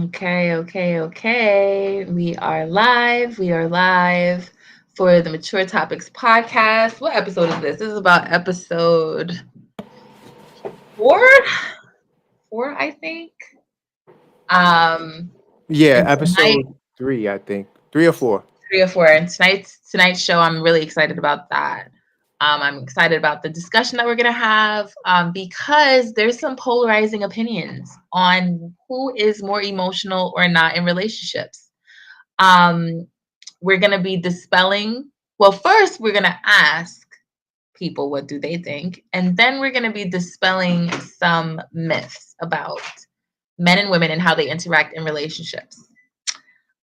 Okay, okay, okay. We are live. We are live for the Mature Topics podcast. What episode is this? This is about episode four, four, I think. Um, Yeah, and tonight, episode 3, I think 3 or 4. three or four. And tonight's show, I'm really excited about that. I'm excited about the discussion that we're gonna have because there's some polarizing opinions on who is more emotional or not in relationships. Um, we're going to be dispelling. Well, first, we're going to ask people what do they think, and then we're going to be dispelling some myths about men and women and how they interact in relationships.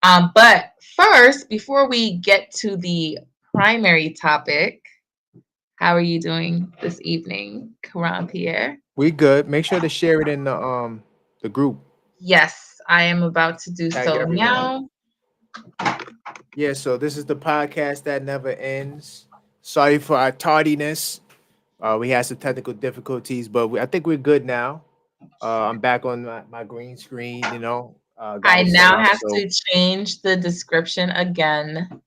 But first, before we get to the primary topic, how are you doing this evening, Karan Pierre? We good. Make sure to share it in the group. Yes, I am about to do Tag so everyone. now. Yeah, so this is the podcast that never ends. Sorry for our tardiness. We had some technical difficulties, but I think we're good now. I'm back on my green screen, got I it set now up. have So to change the description again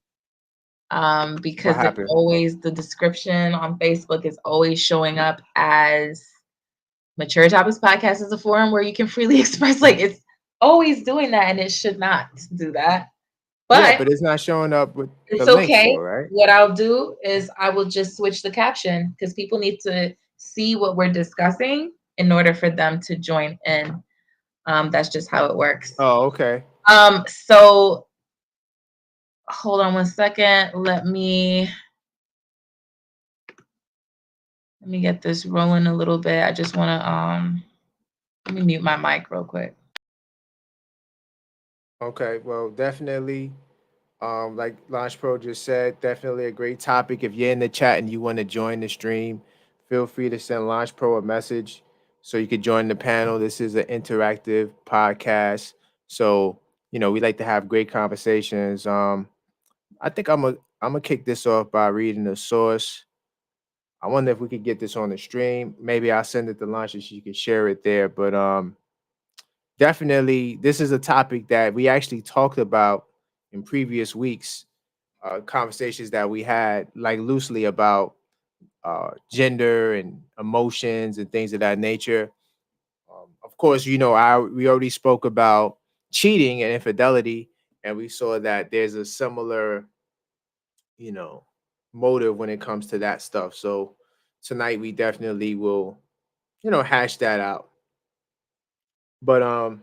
what because it happened? always the description on Facebook is always showing up as Mature Topics Podcast is a forum where you can freely express. Like it's always doing that, and it should not do that. Yeah, But but it's not showing up with the it's links okay. though, right? What I'll do is I will just switch the caption because people need to see what we're discussing in order for them to join in. That's just how it works. Oh, okay. So hold on one second. Let me get this rolling a little bit. I just want to let me mute my mic real quick. Okay. Well, definitely. Like Launch Pro just said, definitely a great topic. If you're in the chat and you want to join the stream, feel free to send Launch Pro a message so you could join the panel. This is an interactive podcast. So, we like to have great conversations. I think I'm gonna kick this off by reading the source. I wonder if we could get this on the stream. Maybe I'll send it to Launch and she can share it there. But definitely this is a topic that we actually talked about in previous weeks, conversations that we had like loosely about gender and emotions and things of that nature. Of course, we already spoke about cheating and infidelity, and we saw that there's a similar, you know, motive when it comes to that stuff. So tonight we definitely will, hash that out. But I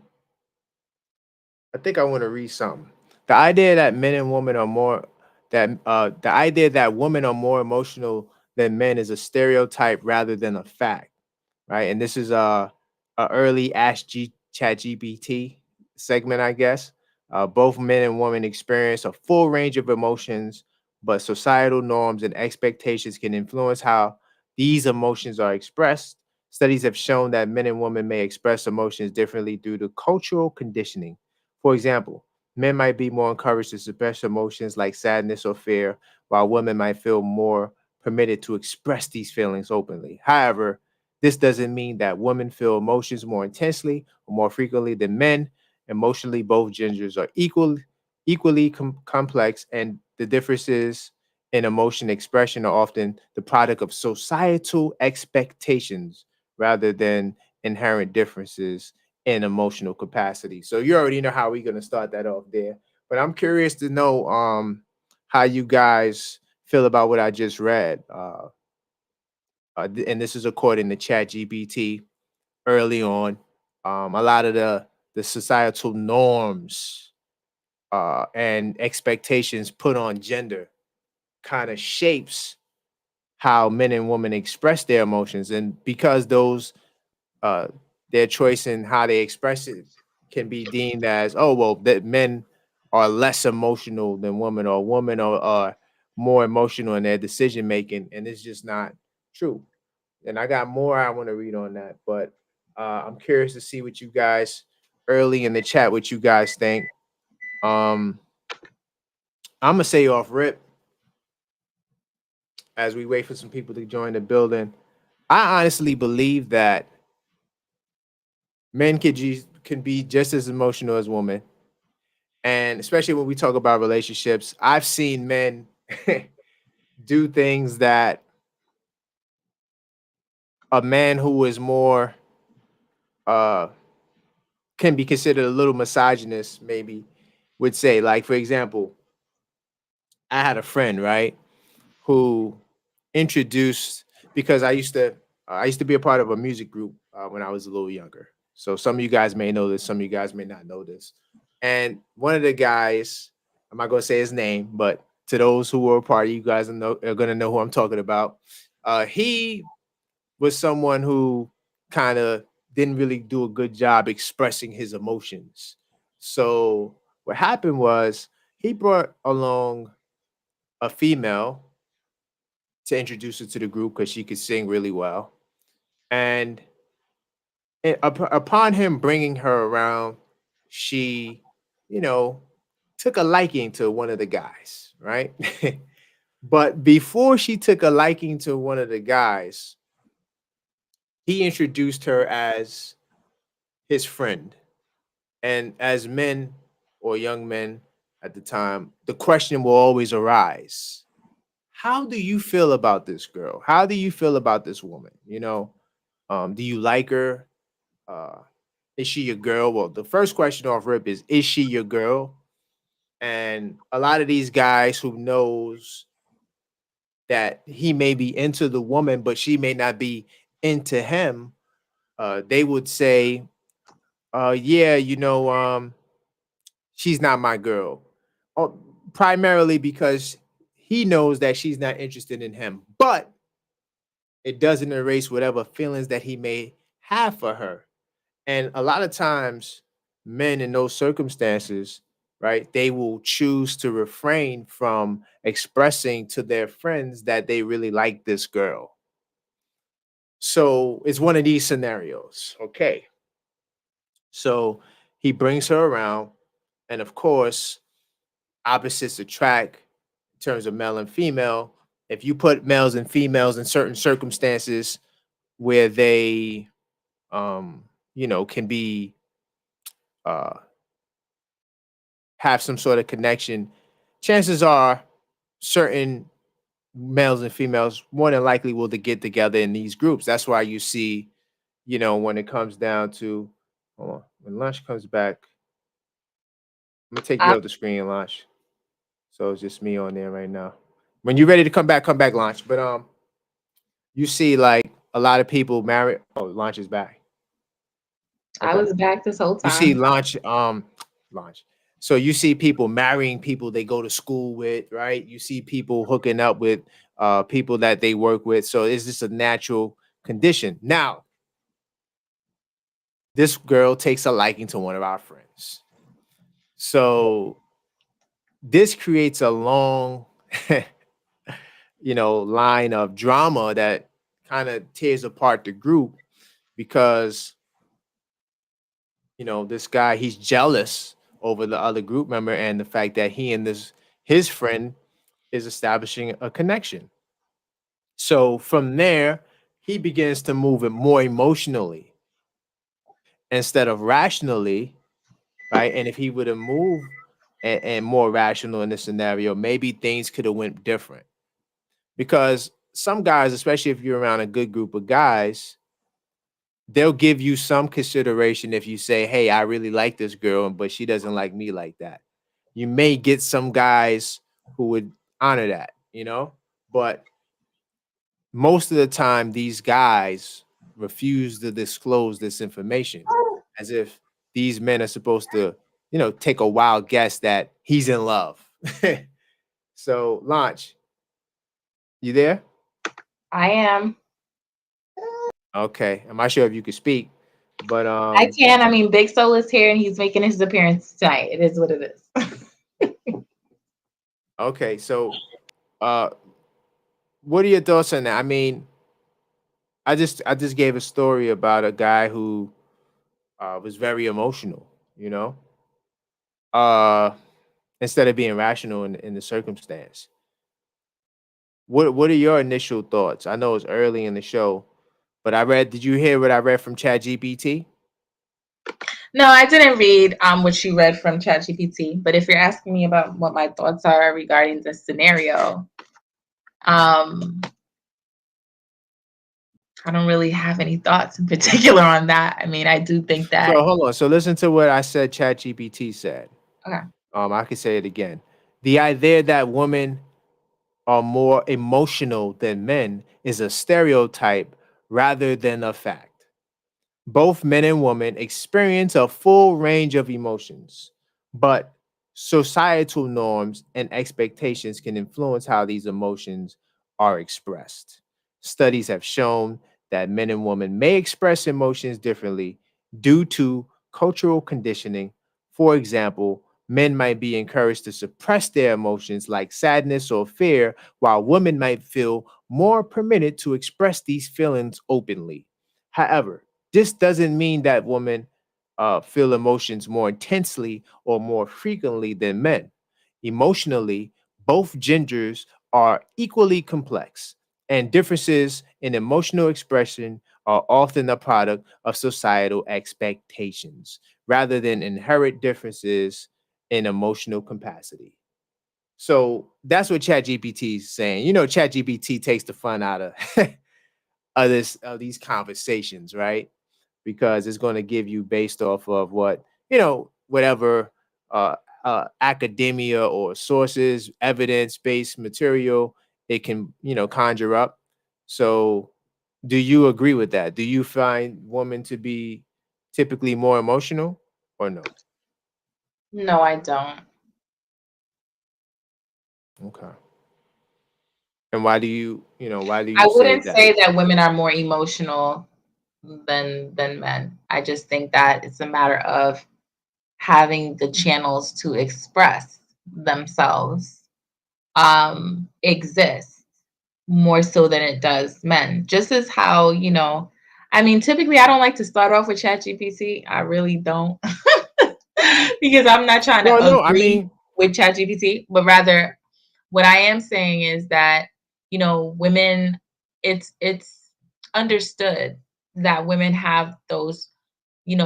think I want to read something. The idea that men and women are more that the idea that women are more emotional than men is a stereotype rather than a fact, right? And this is a early Chat GPT segment, I guess. Both men and women experience a full range of emotions, but societal norms and expectations can influence how these emotions are expressed. Studies have shown that men and women may express emotions differently due to cultural conditioning. For example, men might be more encouraged to suppress emotions like sadness or fear, while women might feel more permitted to express these feelings openly. However, this doesn't mean that women feel emotions more intensely or more frequently than men. Emotionally, both genders are equally complex, and the differences in emotion expression are often the product of societal expectations rather than inherent differences in emotional capacity. So you already know how we're gonna start that off there. But I'm curious to know how you guys feel about what I just read. And this is according to ChatGPT early on. A lot of the societal norms and expectations put on gender kind of shapes how men and women express their emotions, and because those uh, their choice in how they express it can be deemed as, oh well, that men are less emotional than women, or women are more emotional in their decision making, and it's just not true. And I got more I want to read on that, but I'm curious to see what you guys early in the chat what you guys think. Um, I'm gonna say off rip as we wait for some people to join the building. I honestly believe that men can be just as emotional as women. And especially when we talk about relationships, I've seen men do things that a man who is more uh can be considered a little misogynist maybe would say. Like, for example, I had a friend, right, who introduced, because I used to be a part of a music group when I was a little younger. So some of you guys may know this, some of you guys may not know this. And one of the guys, I'm not going to say his name, but to those who were a part, you guys are going to know who I'm talking about. He was someone who kind of didn't really do a good job expressing his emotions. So what happened was he brought along a female to introduce her to the group because she could sing really well. And upon him bringing her around, she, you know, took a liking to one of the guys, right? But before she took a liking to one of the guys, he introduced her as his friend. And as men or young men at the time, the question will always arise: how do you feel about this girl? How do you feel about this woman? Do you like her? Uh, is she your girl? Well, the first question off rip is she your girl? And a lot of these guys who knows that he may be into the woman, but she may not be into him, they would say, yeah, she's not my girl. Oh, primarily because he knows that she's not interested in him, but it doesn't erase whatever feelings that he may have for her. And a lot of times, men in those circumstances, right, they will choose to refrain from expressing to their friends that they really like this girl. So it's one of these scenarios. Okay. So he brings her around, and of course, opposites attract in terms of male and female. If you put males and females in certain circumstances where they, can be uh, have some sort of connection, chances are certain males and females more than likely will to get together in these groups. That's why you see, when it comes down to, hold on, when lunch comes back, I'm gonna take you I, off the screen, lunch. So it's just me on there right now. When you're ready to come back, lunch. But you see like a lot of people marry. Oh, lunch is back. I Okay. was back this whole You see time. launch. So you see people marrying people they go to school with, right? You see people hooking up with people that they work with. So it's just a natural condition. Now, this girl takes a liking to one of our friends. So this creates a long line of drama that kind of tears apart the group because this guy, he's jealous over the other group member and the fact that he and this his friend is establishing a connection. So from there, he begins to move it more emotionally instead of rationally, right? And if he would have moved and more rational in this scenario, maybe things could have went different. Because some guys, especially if you're around a good group of guys, they'll give you some consideration if you say, "Hey, I really like this girl, but she doesn't like me like that." You may get some guys who would honor that, but most of the time these guys refuse to disclose this information as if these men are supposed to, take a wild guess that he's in love. So, Launch, you there? I am. Okay. I'm not sure if you could speak, but I can. I mean, Big Soul is here and he's making his appearance tonight. It is what it is. okay. So, uh, what are your thoughts on that? I mean, I just gave a story about a guy who was very emotional, uh, instead of being rational in the circumstance. What are your initial thoughts? I know it's early in the show, but did you hear what I read from Chat GPT? No, I didn't read what you read from ChatGPT, but if you're asking me about what my thoughts are regarding this scenario, um, I don't really have any thoughts in particular on that. I mean, I do think So that hold on. So listen to what I said. ChatGPT said. okay. I can say it again. The idea that women are more emotional than men is a stereotype rather than a fact. Both men and women experience a full range of emotions, but societal norms and expectations can influence how these emotions are expressed. Studies have shown that men and women may express emotions differently due to cultural conditioning. For example, men might be encouraged to suppress their emotions like sadness or fear, while women might feel more permitted to express these feelings openly. However, this doesn't mean that women feel emotions more intensely or more frequently than men. Emotionally, both genders are equally complex, and differences in emotional expression are often a product of societal expectations rather than inherent differences in emotional capacity. So that's what ChatGPT is saying. You know, ChatGPT takes the fun out of of these conversations, right? Because it's going to give you based off of what whatever uh, academia or sources, evidence-based material it can conjure up. So, do you agree with that? Do you find women to be typically more emotional, or no? No, I don't. Okay. And why do I you say wouldn't that? say that women are more emotional than men. I just think that it's a matter of having the channels to express themselves exist more so than it does men. Just as how, I mean, typically I don't like to start off with ChatGPT. I really don't. Because I'm not trying to Well, no, I agree mean, with ChatGPT, but rather what I am saying is that, women, it's understood that women have those,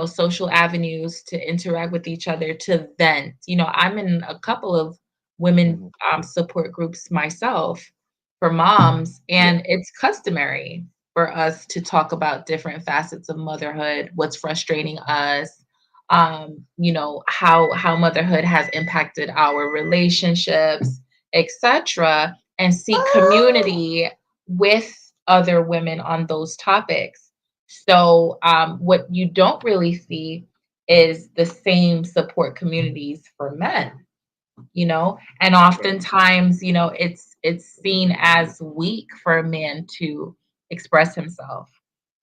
social avenues to interact with each other, to vent. I'm in a couple of women mhm, support groups myself for moms, yeah, and it's customary for us to talk about different facets of motherhood, what's frustrating us, how motherhood has impacted our relationships, etc., and seek community with other women on those topics. So, what you don't really see is the same support communities for men, and right, oftentimes, it's seen as weak for a man to express himself.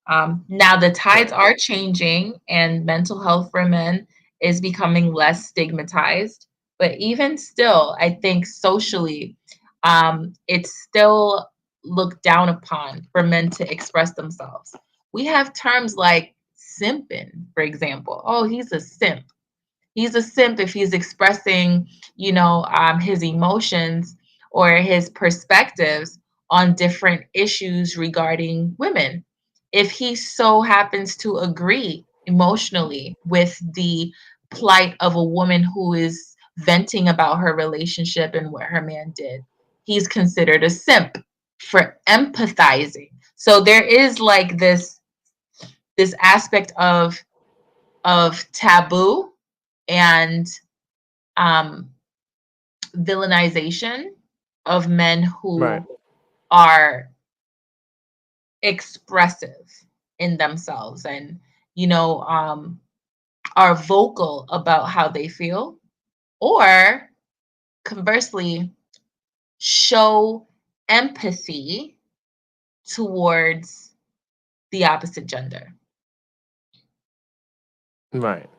Now the tides right, are changing, and mental health for men is becoming less stigmatized. But even still, I think socially, it's still looked down upon for men to express themselves. We have terms like simping, for example. Oh, he's a simp. He's a simp if he's expressing, his emotions or his perspectives on different issues regarding women. If he so happens to agree emotionally with the plight of a woman who is venting about her relationship and what her man did, he's considered a simp for empathizing. So there is like this aspect of taboo and um, villainization of men right, who are expressive in themselves and you know um, are vocal about how they feel, or conversely show empathy towards the opposite gender. right.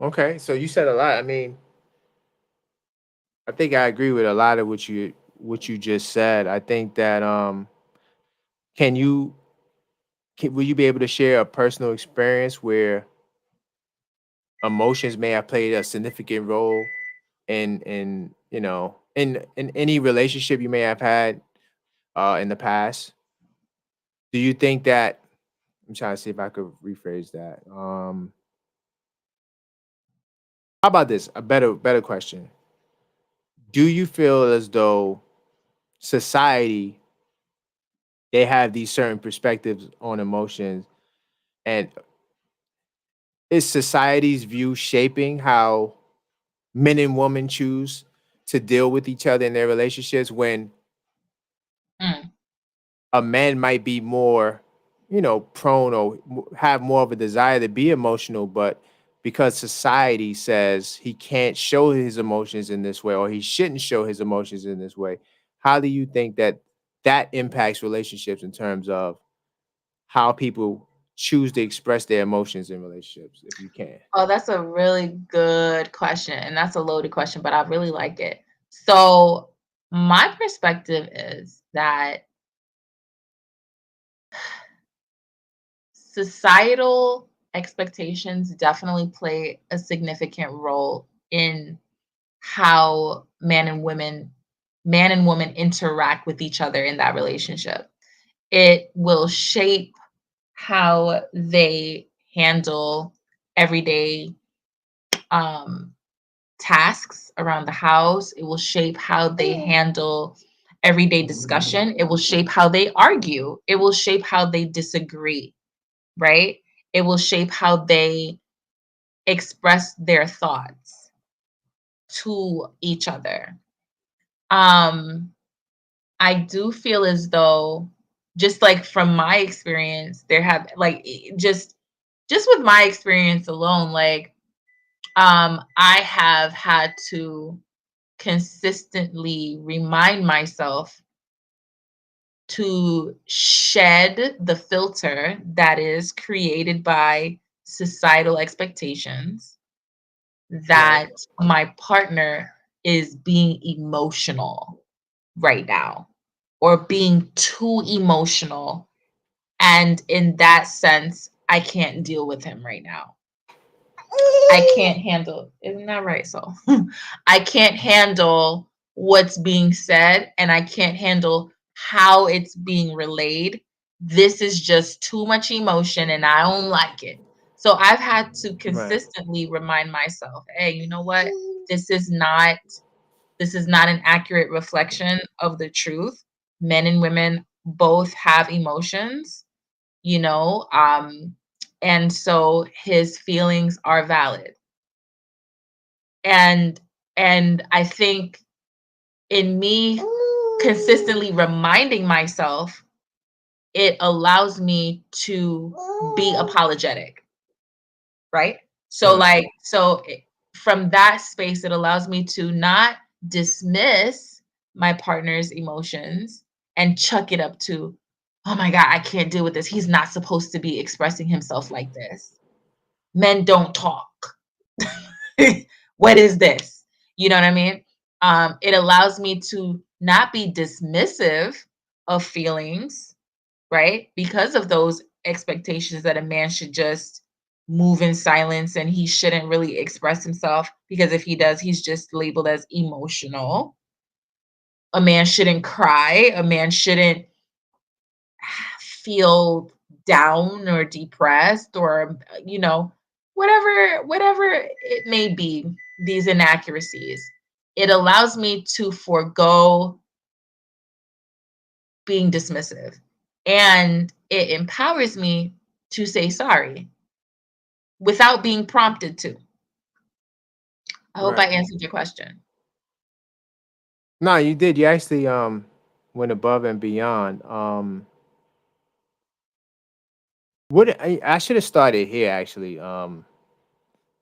Okay, so you said a lot. I mean, I think I agree with a lot of what you just said. I think that can you will you be able to share a personal experience where emotions may have played a significant role in in any relationship you may have had in the past? Do you think that I'm trying to see if I could rephrase that. How about this? A better question. Do you feel as though society, they have these certain perspectives on emotions, and is society's view shaping how men and women choose to deal with each other in their relationships, when Mm. a man might be more, prone or have more of a desire to be emotional, but because society says he can't show his emotions in this way, or he shouldn't show his emotions in this way, how do you think that that impacts relationships in terms of how people choose to express their emotions in relationships, if you can? Oh, that's a really good question, and that's a loaded question, but I really like it. So, my perspective is that societal expectations definitely play a significant role in how man and woman interact with each other in that relationship. It will shape how they handle everyday um, tasks around the house. It will shape how they handle everyday discussion. It will shape how they argue. It will shape how they disagree, right? It will shape how they express their thoughts to each other. Um, I do feel as though, just like from my experience, there have like just with my experience alone, like I have had to consistently remind myself to shed the filter that is created by societal expectations Right. that my partner is being emotional right now or being too emotional. And in that sense, I can't deal with him right now. I can't handle, isn't that right? So I can't handle what's being said and I can't handle how it's being relayed. This is just too much emotion and I don't like it. So I've had to Right. consistently remind myself, hey, you know what? This is not this is not an accurate reflection of the truth. Men and women both have emotions, you know, and so his feelings are valid. And I think in me consistently reminding myself, it allows me to be apologetic, right? So Right. like from that space it allows me to not dismiss my partner's emotions and chuck it up to, oh my god, I can't deal with this. He's not supposed to be expressing himself like this. Men don't talk. What is this? You know what I mean? It allows me to not be dismissive of feelings, right? Because of those expectations that a man should just move in silence and he shouldn't really express himself because if he does, he's just labeled as emotional. A man shouldn't cry. A man shouldn't feel down or depressed or whatever it may be, these inaccuracies. It allows me to forego being dismissive and it empowers me to say sorry without being prompted to. I hope I Right. answered your question. No, you did. You actually went above and beyond. What I should have started here actually.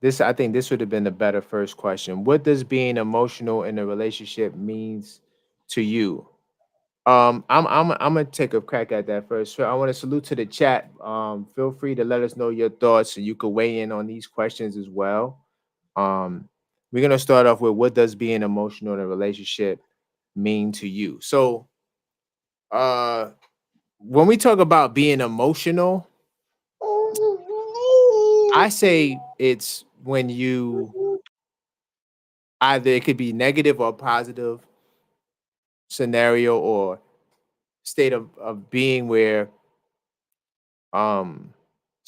This, I think this would have been the better first question. What does being emotional in a relationship means to you? I'm gonna take a crack at that first. So I want to salute to the chat. Feel free to let us know your thoughts, and you could weigh in on these questions as well. Um, we're gonna start off with, what does being emotional in a relationship mean to you? So, uh, when we talk about being emotional, I say it's when you, either it could be negative or positive scenario or state of being where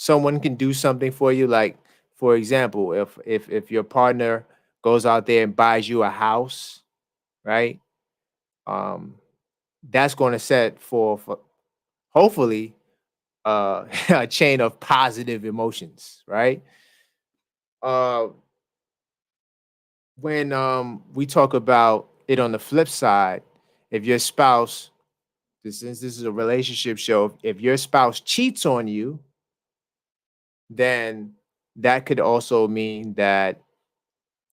someone can do something for you, like for example, if your partner goes out there and buys you a house, right? Um, that's going to set for hopefully a chain of positive emotions, right? Uh, when we talk about it on the flip side, if your spouse, since this is a relationship show, if your spouse cheats on you, then that could also mean that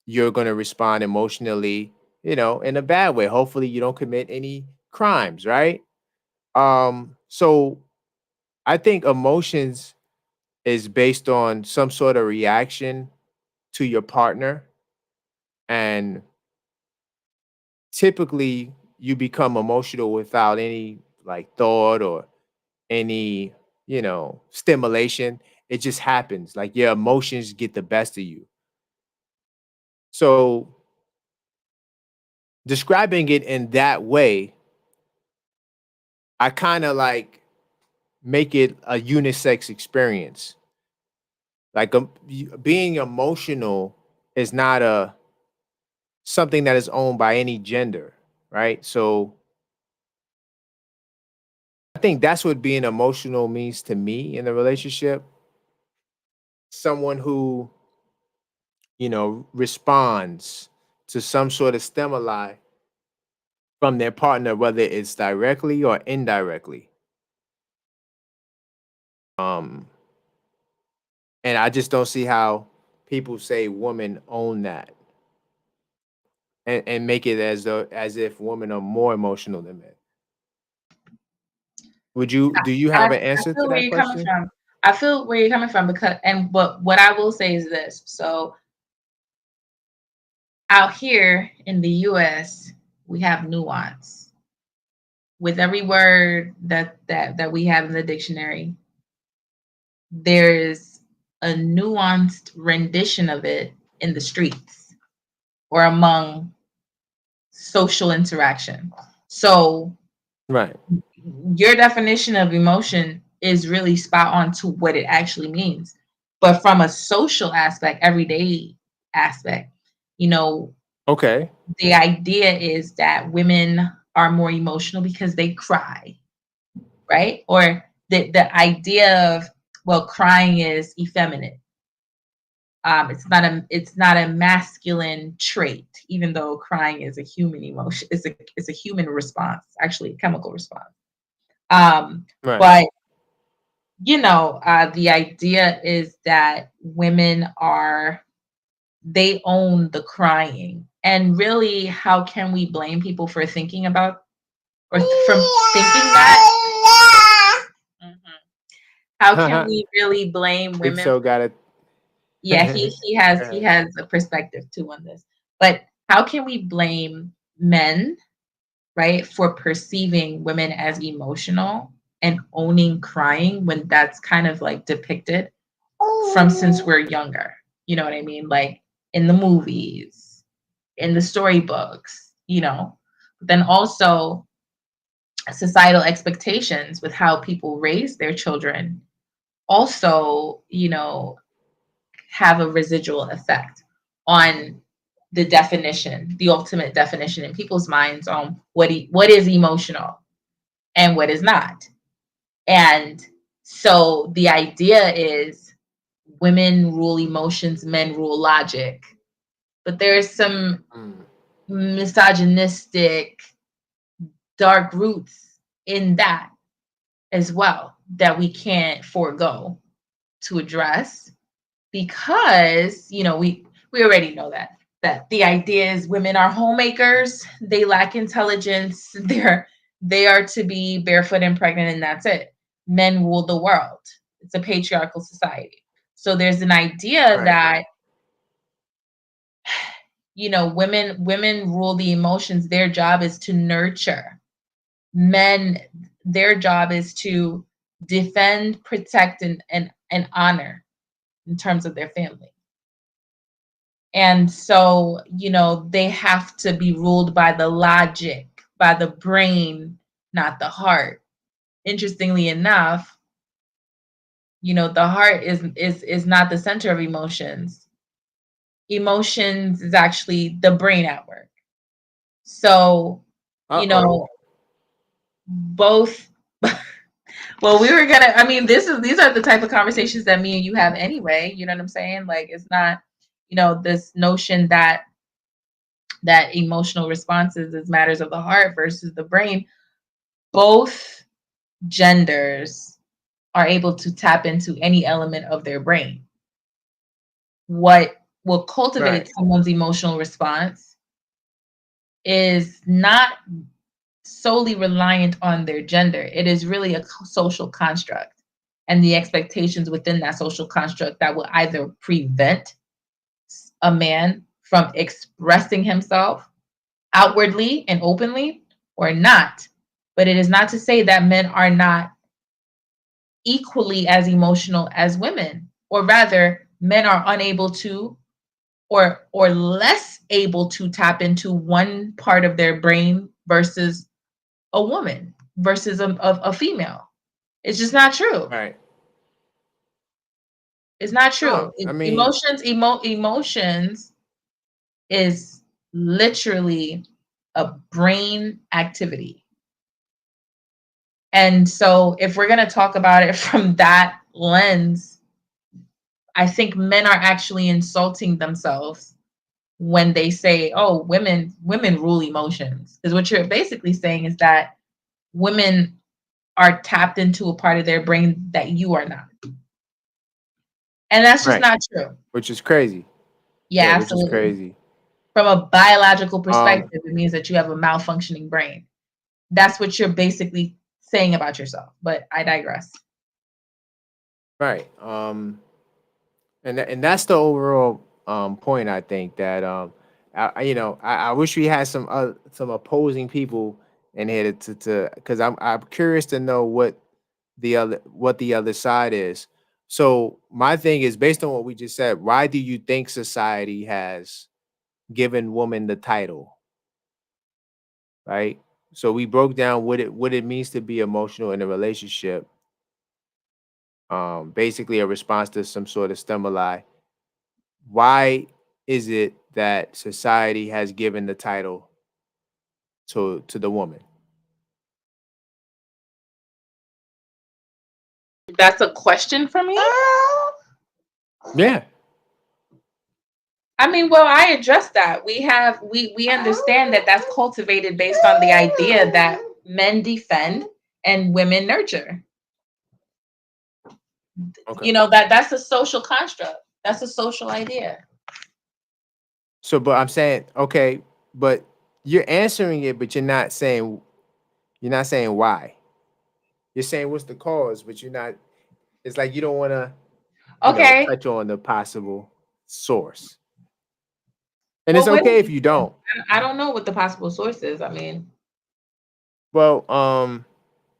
you're going to respond emotionally, in a bad way. Hopefully, you don't commit any crimes, right? So I think emotions is based on some sort of reaction to your partner, and typically you become emotional without any like thought or any, stimulation. It just happens. Like your emotions get the best of you. So describing it in that way, I kind of like make it a unisex experience. Like being emotional is not a something that is owned by any gender, right? So I think that's what being emotional means to me in a relationship. Someone who, responds to some sort of stimuli from their partner, whether it's directly or indirectly. Um, and I just don't see how people say women own that and make it as if women are more emotional than men. Do you have an I answer to feel where that you're coming question? from. I feel where you're coming from because, and what I will say is this. So out here in the US, we have nuance. With every word that we have in the dictionary, there's a nuanced rendition of it in the streets or among social interaction. So Right. your definition of emotion is really spot on to what it actually means. But from a social aspect, everyday aspect, you know, Okay. the idea is that women are more emotional because they cry, right? Or the idea of, well, crying is effeminate. It's not a masculine trait, even though crying is a human emotion. It's a human response, actually a chemical response. Um, Right. but the idea is that women they own the crying. And really, how can we blame people for thinking about or from thinking that? Mhm. How can we really blame Big women? Show got it. Yeah, he has a perspective too on this. But how can we blame men, right, for perceiving women as emotional and owning crying when that's kind of like depicted from since we're younger? You know what I mean? Like in the movies, in the storybooks. Then also societal expectations with how people raise their children also, have a residual effect on the ultimate definition in people's minds on what is emotional and what is not. And so the idea is women rule emotions, men rule logic. But there's some Mm. misogynistic dark roots in that as well that we can't forego to address because we already know that the idea is women are homemakers, they lack intelligence, they are to be barefoot and pregnant, and that's it. Men rule the world. It's a patriarchal society. So there's an idea Right. that women rule the emotions. Their job is to nurture. Men, their job is to defend, protect, and honor in terms of their family. And so, they have to be ruled by the logic, by the brain, not the heart. Interestingly enough, the heart is not the center of emotions. Emotions is actually the brain at work. So, Uh-oh. both. Well, we were gonna. I mean, these are the type of conversations that me and you have anyway. You know what I'm saying? Like, it's not, this notion that emotional responses is matters of the heart versus the brain. Both genders are able to tap into any element of their brain. What will cultivate Right. someone's emotional response is not solely reliant on their gender. It is really a social construct and the expectations within that social construct that will either prevent a man from expressing himself outwardly and openly or not. But it is not to say that men are not equally as emotional as women, or rather, men are unable to or less able to tap into one part of their brain versus a woman versus a female. It's just not true. Right. It's not true. No, I mean, Emotions is literally a brain activity. And so if we're going to talk about it from that lens, I think men are actually insulting themselves when they say, "Oh, women rule emotions." Because what you're basically saying is that women are tapped into a part of their brain that you are not. And that's just right, not true. which is crazy. Yeah, Yeah, which is absolutely. crazy. From a biological Um, perspective, it means that you have a malfunctioning brain. That's what you're basically saying about yourself. But I digress. right. And that's the overall point. I think that I wish we had some opposing people in here to because I'm curious to know what the other side is. So my thing is based on what we just said. Why do you think society has given woman the title? Right. So we broke down what it means to be emotional in a relationship. Basically a response to some sort of stimuli. Why is it that society has given the title to the woman? That's a question for me? Yeah. I mean, well, I addressed that. We understand that that's cultivated based on the idea that men defend and women nurture. Okay. That's a social construct. That's a social idea. So, but I'm saying, okay, but you're answering it, but you're not saying why. You're saying what's the cause, but you're not. It's like you don't want to, Okay. touch on the possible source, and it's Well, what do okay if you you think? don't. I don't know what the possible source is. I mean, Well,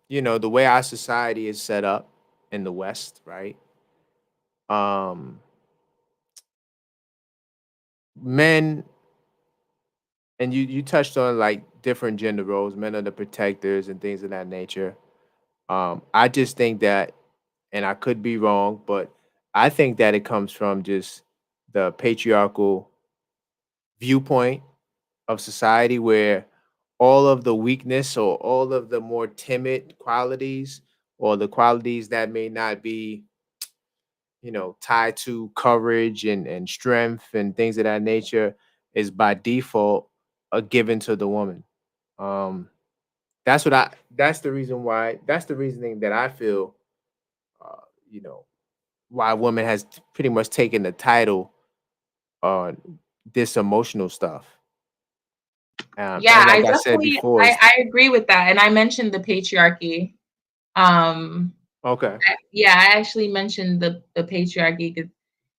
the way our society is set up in the West, right? Um, men and you touched on like different gender roles. Men are the protectors and things of that nature. I just think that, and I could be wrong, but I think that it comes from just the patriarchal viewpoint of society where all of the weakness or all of the more timid qualities or the qualities that may not be tied to courage and strength and things of that nature is by default given to the woman. Um, that's the reason why, that's the reasoning that I feel, uh, you know, why woman has pretty much taken the title on this emotional stuff. yeah, And I like I said definitely before, I agree with that. And I mentioned the patriarchy. Um, okay, yeah, I actually mentioned the patriarchy because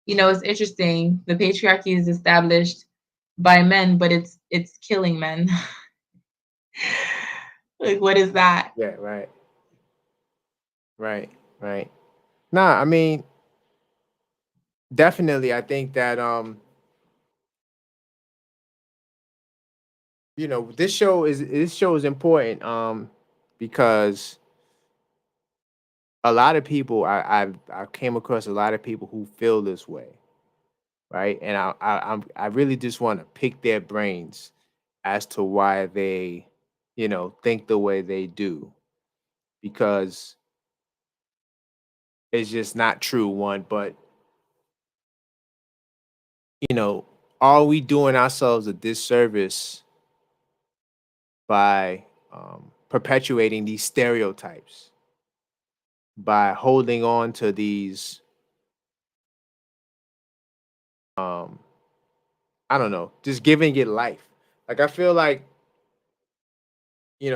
it's interesting. The patriarchy is established by men, but it's killing men. Like, what is that? yeah, right, right, right. Nah, I mean, definitely, I think that this show is important because a lot of people, I came across a lot of people who feel this way, right? And I really just want to pick their brains as to why they, think the way they do, because it's just not true. One, but you know, are we doing ourselves a disservice by perpetuating these stereotypes, by holding on to these, um, I don't know, just giving it life? Like I feel like,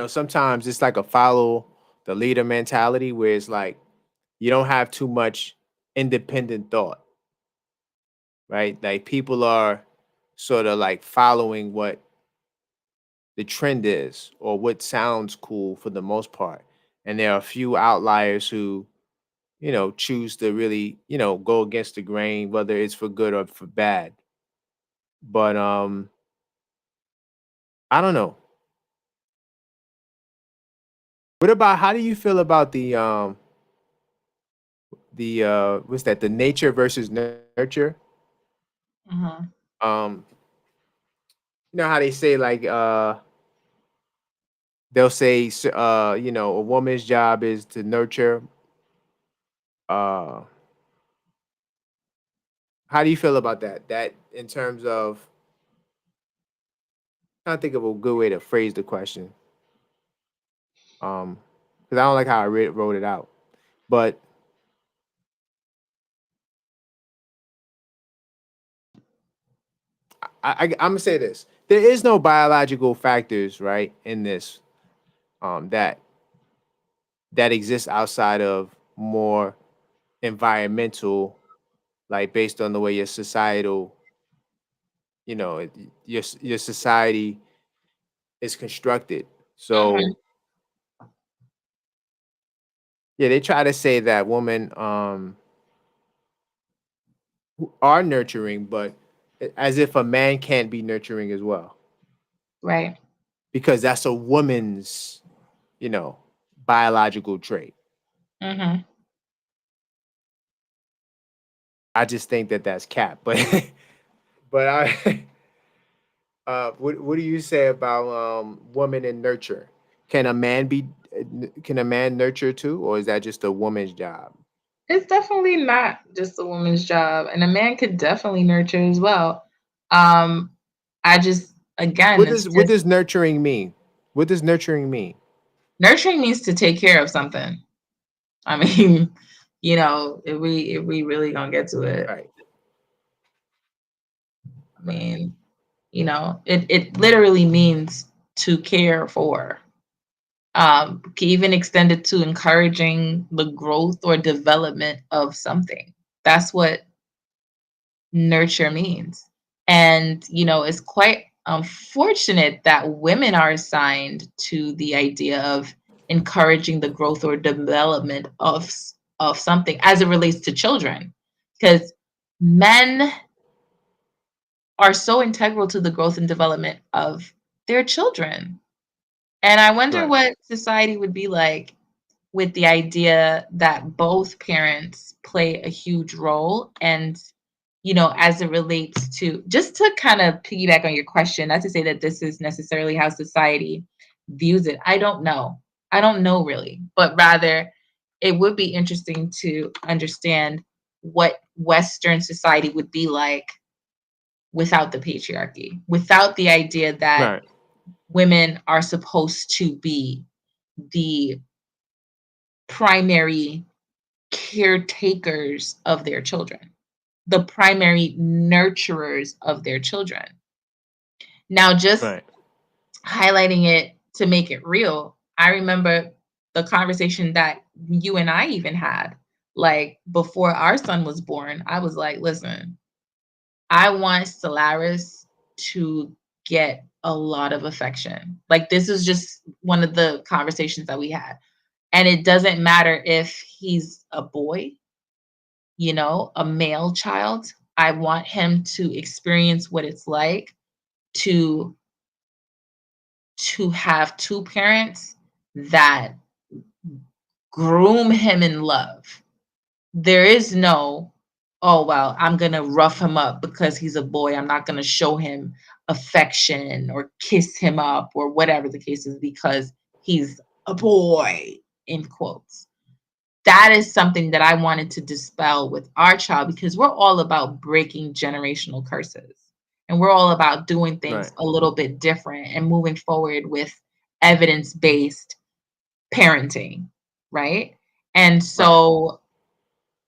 sometimes it's like a follow the leader mentality where it's like you don't have too much independent thought, right? Like people are sort of like following what the trend is or what sounds cool for the most part. And there are a few outliers who, choose to really, go against the grain, whether it's for good or for bad. But I don't know. What about how do you feel about the what's that? The nature versus nurture? Mhm. Um, you know how they say like they'll say a woman's job is to nurture. Uh, how do you feel about that? That in terms of trying to think of a good way to phrase the question. Because I don't like how I wrote it out. But I'm gonna say this: there is no biological factors, right, in this that exist outside of more environmental, like based on the way your societal, your society is constructed. Mhm. So yeah, they try to say that women are nurturing, but as if a man can't be nurturing as well, Right. because that's a woman's, you know, biological trait. Mhm. I just think that that's cap, but but I what do you say about woman and nurture? Can a man be can a man nurture too, or is that just a woman's job? It's definitely not just a woman's job, and a man could definitely nurture as well. Um, I just again, it's What just does nurturing mean? What does nurturing mean? nurturing means to take care of something. I mean, if we really gonna get to it, Right. I mean, it literally means to care for. Can even extend it to encouraging the growth or development of something. That's what nurture means. And, it's quite unfortunate that women are assigned to the idea of encouraging the growth or development of something as it relates to children. Because men are so integral to the growth and development of their children. And I wonder Right. what society would be like with the idea that both parents play a huge role. And as it relates to, just to kind of piggyback on your question, not to say that this is necessarily how society views it. I don't know really, but rather it would be interesting to understand what Western society would be like without the patriarchy, without the idea that Right. women are supposed to be the primary caretakers of their children, the primary nurturers of their children. Now, just Right. highlighting it to make it real, I remember the conversation that you and I even had. Like before our son was born, I was like, listen, I want Solaris to get a lot of affection. Like, this is just one of the conversations that we had. And it doesn't matter if he's a boy, a male child. I want him to experience what it's like to have two parents that groom him in love. There is no, oh, well, I'm going to rough him up because he's a boy. I'm not going to show him affection or kiss him up or whatever the case is because he's a boy, in quotes. That is something that I wanted to dispel with our child because we're all about breaking generational curses. And we're all about doing things Right. a little bit different and moving forward with evidence-based parenting, right? And Right. so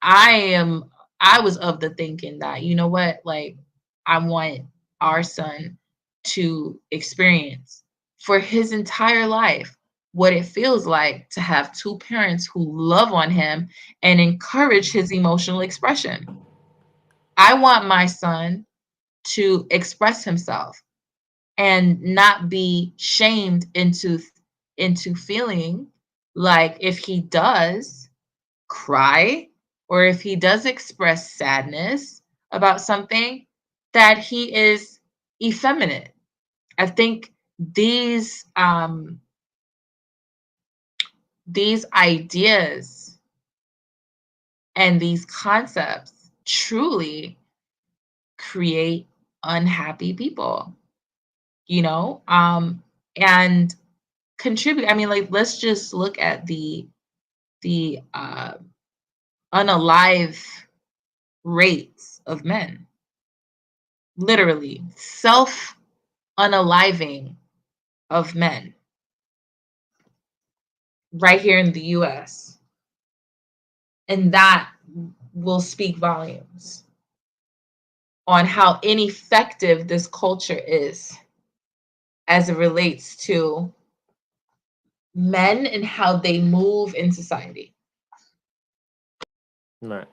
I was of the thinking that, you know what, like I want our son to experience for his entire life what it feels like to have two parents who love on him and encourage his emotional expression. I want my son to express himself and not be shamed into feeling like if he does cry or if he does express sadness about something that he is effeminate. I think these ideas and these concepts truly create unhappy people, you know, and contribute. I mean, like let's just look at the unalive rates of men, literally self unaliving of men right here in the US. And that will speak volumes on how ineffective this culture is as it relates to men and how they move in society. Right.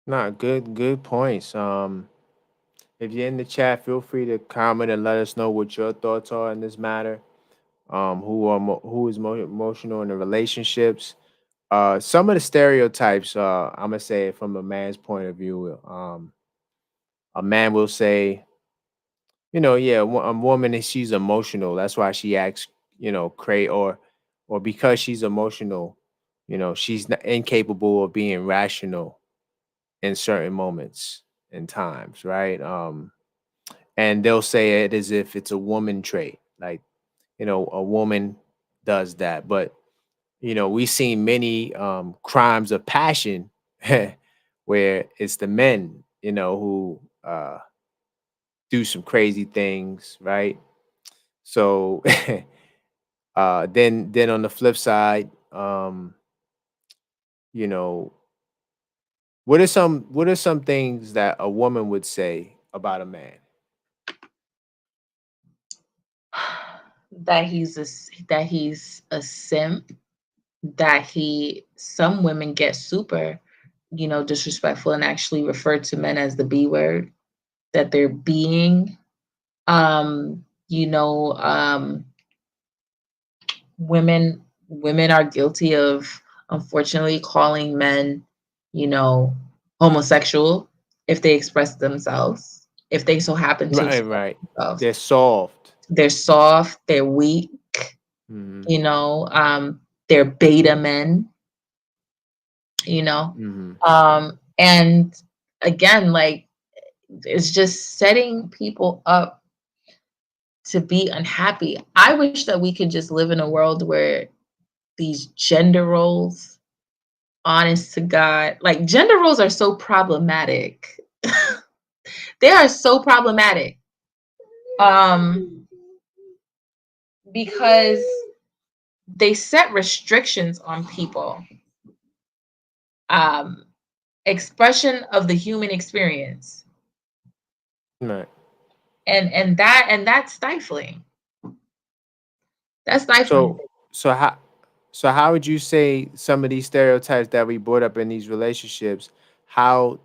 Nah, good points. If you're in the chat, feel free to comment and let us know what your thoughts are in this matter. Who is more emotional in the relationships? Some of the stereotypes. I'm gonna say it from a man's point of view. A man will say, yeah, a woman is she's emotional. That's why she acts, cray or because she's emotional, she's not incapable of being rational in certain moments and times, right? And they'll say it as if it's a woman trait, like a woman does that. But we've seen many crimes of passion where it's the men, who do some crazy things, right? So then on the flip side, you know, what are some things that a woman would say about a man? That he's a simp, that he some women get super, disrespectful and actually refer to men as the B word, that they're being um, you know, women are guilty of unfortunately calling men, you know, homosexual if they express themselves, if they so happen to Right, express right. themselves. They're soft. They're soft, they're weak, Hmm. you know, they're beta men, you know. Hmm. And again, like it's just setting people up to be unhappy. I wish that we could just live in a world where these gender roles, honest to God, like gender roles are so problematic. They are so problematic. Um, because they set restrictions on people. Um, expression of the human experience. Right. And that's stifling. That's stifling. So so how would you say some of these stereotypes that we brought up in these relationships, how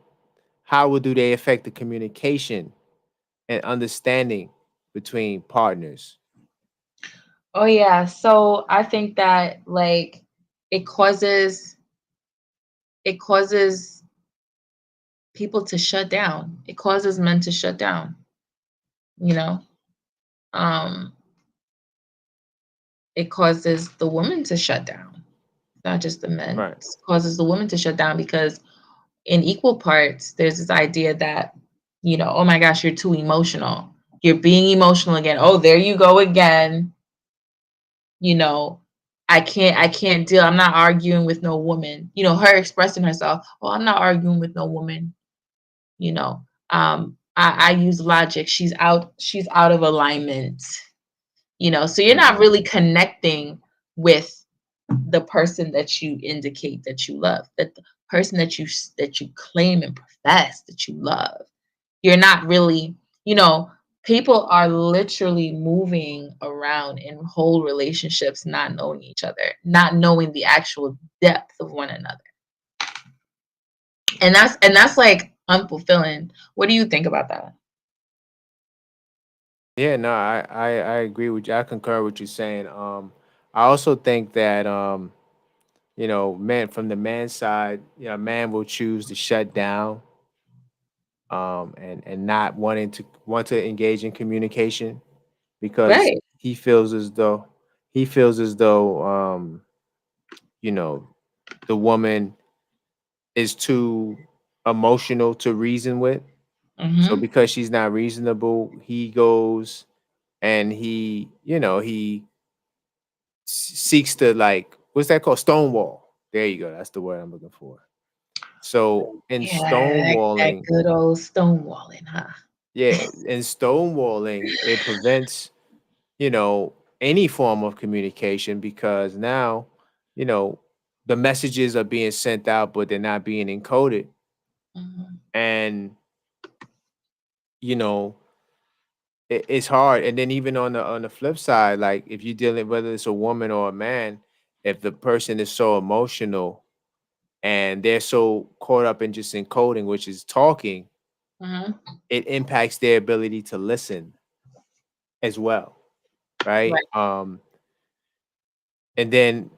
do they affect the communication and understanding between partners? Oh yeah. So I think that like it causes it causes people to shut down. It causes men to shut down, you know? Um, it causes the woman to shut down. not just the men. Right. It causes the women to shut down because in equal parts, there's this idea that, oh my gosh, you're too emotional. You're being emotional again. Oh, there you go again. You know, I can't deal. I'm not arguing with no woman. Her expressing herself. Well, I'm not arguing with no woman. You know, I use logic. She's out of alignment. So you're not Mhm. really connecting with the person that you indicate that you love, that the person that you claim and profess that you love. You're not really, you know, people are literally moving around in whole relationships, not knowing each other, not knowing the actual depth of one another. And that's like unfulfilling. What do you think about that? Yeah, no, I agree with you. I concur with you saying. I also think that man from the man's side, a man will choose to shut down, and not want to engage in communication because Right. he feels as though you know the woman is too emotional to reason with. So Mhm. because she's not reasonable, he goes and he seeks to, like, what's that called? Stonewall. There you go. That's the word I'm looking for. So in Yeah, that stonewalling, good old stonewalling, huh? yeah, in stonewalling, it prevents, you know, any form of communication because now, you know, the messages are being sent out, but they're not being encoded. Mhm. And, you know, it's hard. And then even on the flip side, like if you're dealing, whether it's a woman or a man, if the person is so emotional and they're so caught up in just encoding, which is talking, Mhm. it impacts their ability to listen as well, right? Right. And then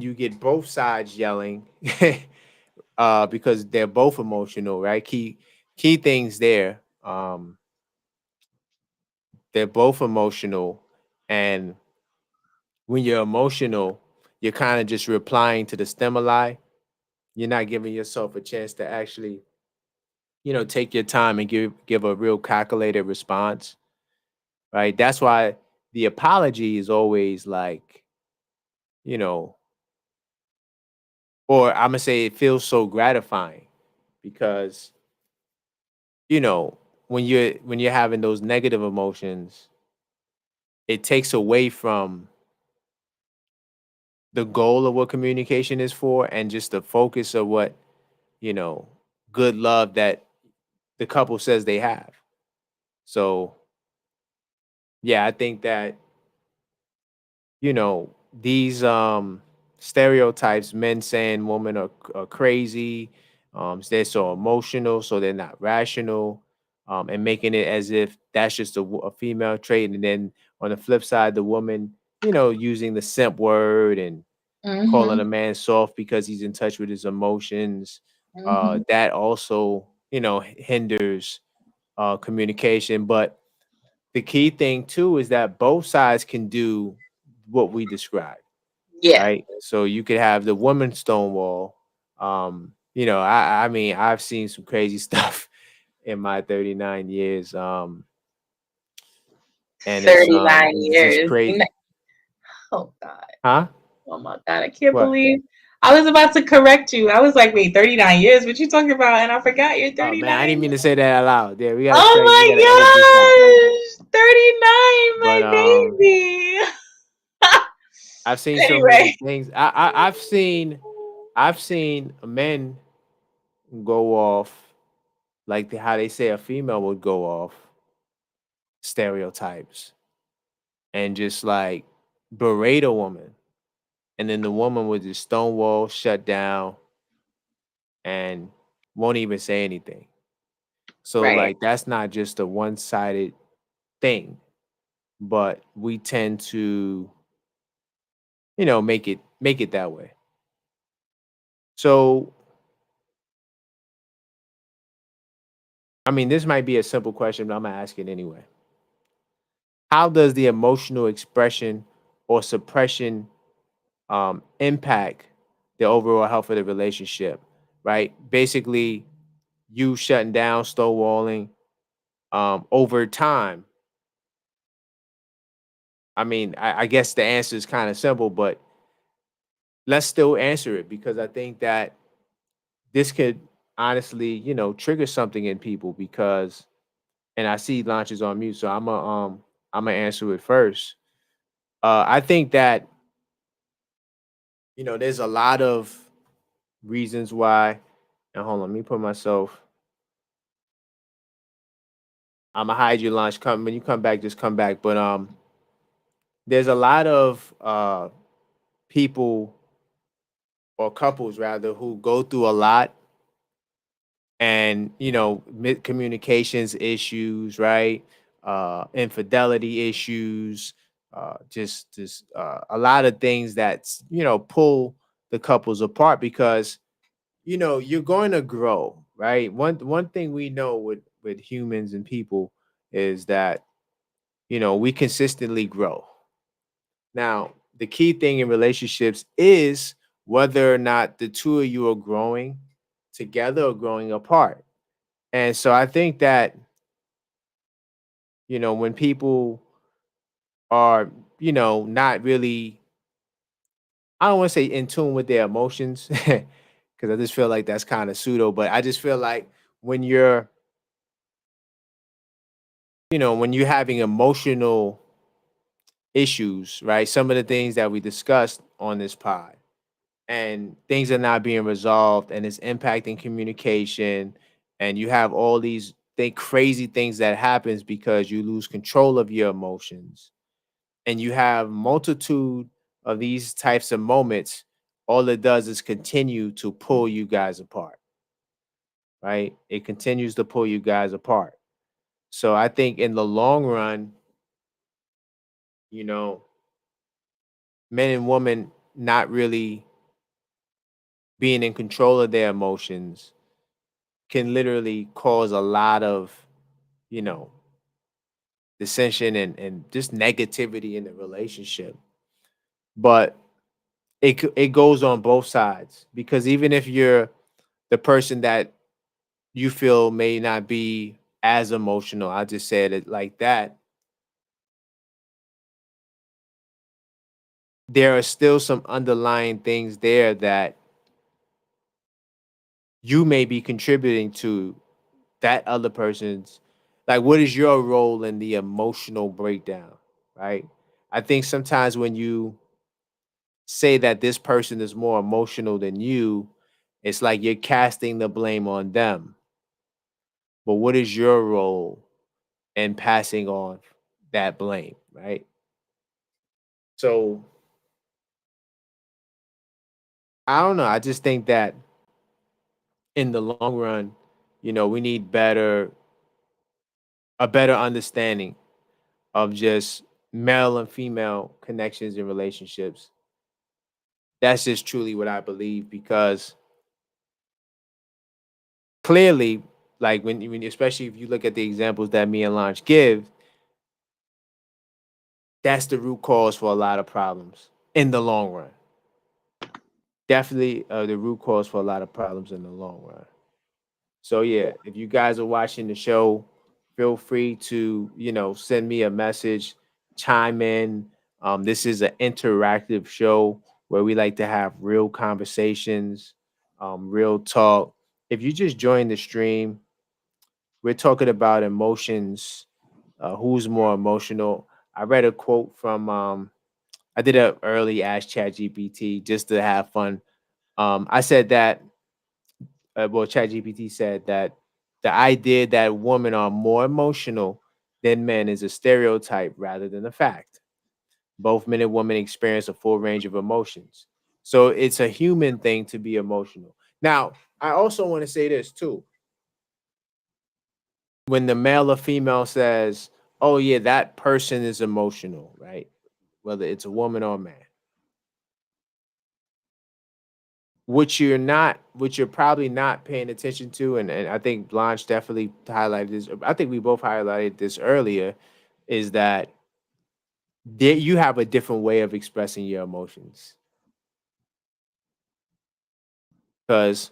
you get both sides yelling because they're both emotional, right? Key things there. They're both emotional, and when you're emotional, you're kind of just replying to the stimuli. You're not giving yourself a chance to actually, take your time and give a real calculated response, right? That's why the apology is always like, you know, or I'm gonna say it feels so gratifying because, you know, when you're having those negative emotions, it takes away from the goal of what communication is for and just the focus of what, you know, good love that the couple says they have. So, yeah, I think that, these stereotypes, men saying women are crazy, they're so emotional, so they're not rational, and making it as if that's just a female trait. And then on the flip side, the woman, using the simp word and calling a Mhm. man soft because he's in touch with his emotions. Mhm. That also, hinders communication. But the key thing too is that both sides can do what we described, Yeah. right? So you could have the woman stonewall. I mean, I've seen some crazy stuff in my 39 years, and 39 it's just years. crazy. Oh God. Huh? Oh my God. I can't What? believe I was about to correct you. I was like, wait, 39 years? What you talking about? And I forgot you're Oh man, I 39. didn't mean to say that out loud. Yeah, we Oh gotta edit this out. my gosh. 39, But my baby. I've seen so many Anyway. things. I've seen men go off like how they say a female would go off stereotypes and just like berate a woman, and then the woman would just stonewall, shut down, and won't even say anything. So Right. like that's not just a one-sided thing, but we tend to, make it that way. So I mean, this might be a simple question, but I'm gonna ask it anyway. How does the emotional expression or suppression impact the overall health of the relationship, right? Basically, you shutting down, stonewalling, over time. I mean, I guess the answer is kind of simple, but let's still answer it because I think that this could honestly, trigger something in people because, and I see launches on mute, so I'm gonna answer it first. I think that there's a lot of reasons why. And hold on, let me put myself. I'm gonna hide your lunch. Come when you come back, just come back. But there's a lot of people or couples rather who go through a lot and communications issues, right? Infidelity issues, just a lot of things that's pull the couples apart because you're going to grow, right? One thing we know with humans and people is that we consistently grow. Now, the key thing in relationships is whether or not the two of you are growing together or growing apart. And so I think that, when people are, not really, I don't want to say in tune with their emotions, because I just feel like that's kind of pseudo, but I just feel like when you're, when you're having emotional issues, right? Some of the things that we discussed on this pod and things are not being resolved and it's impacting communication and you have all these crazy things that happens because you lose control of your emotions and you have multitude of these types of moments, all it does is continue to pull you guys apart, right? It continues to pull you guys apart. So I think in the long run, you know men and women not really being in control of their emotions can literally cause a lot of, you know, dissension and just negativity in the relationship. But it goes on both sides because even if you're the person that you feel may not be as emotional, I just said it like that, there are still some underlying things there that you may be contributing to that other person's, like what is your role in the emotional breakdown, right? I think sometimes when you say that this person is more emotional than you, it's like you're casting the blame on them. But what is your role in passing on that blame, right? So I don't know. I just think that in the long run, we need a better understanding of just male and female connections and relationships. That's just truly what I believe because clearly, like when especially if you look at the examples that me and Launch give, that's the root cause for a lot of problems in the long run. Definitely the root cause for a lot of problems in the long run. So yeah, if you guys are watching the show, feel free to, send me a message, chime in. This is an interactive show where we like to have real conversations, real talk. If you just joined the stream, we're talking about emotions. Who's more emotional? I read a quote from I did a early Ask ChatGPT just to have fun. I said that ChatGPT said that the idea that women are more emotional than men is a stereotype rather than a fact. Both men and women experience a full range of emotions. So it's a human thing to be emotional. Now, I also want to say this too. When the male or female says, "Oh yeah, that person is emotional," right? Whether it's a woman or a man. What you're probably not paying attention to, and I think Blanche definitely highlighted this. I think we both highlighted this earlier, is that you have a different way of expressing your emotions. because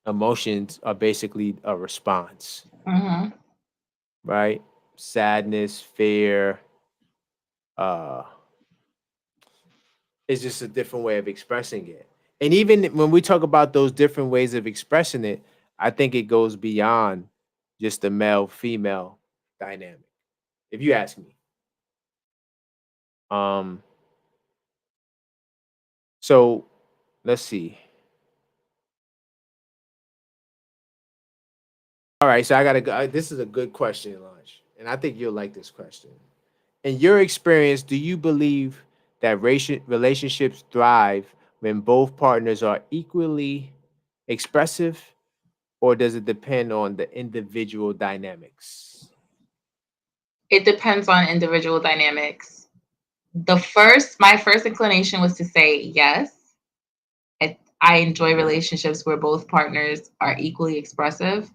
emotions are basically a response, Mhm. right? Sadness, fear, uh, is just a different way of expressing it. And even when we talk about those different ways of expressing it, I think it goes beyond just the male female dynamic, if you ask me. Um, so let's see. All right, so I gotta go. This is a good question, Lunch, and I think you'll like this question. In your experience, do you believe that relationships thrive when both partners are equally expressive, or does it depend on the individual dynamics? It depends on individual dynamics. My first inclination was to say yes. I enjoy relationships where both partners are equally expressive,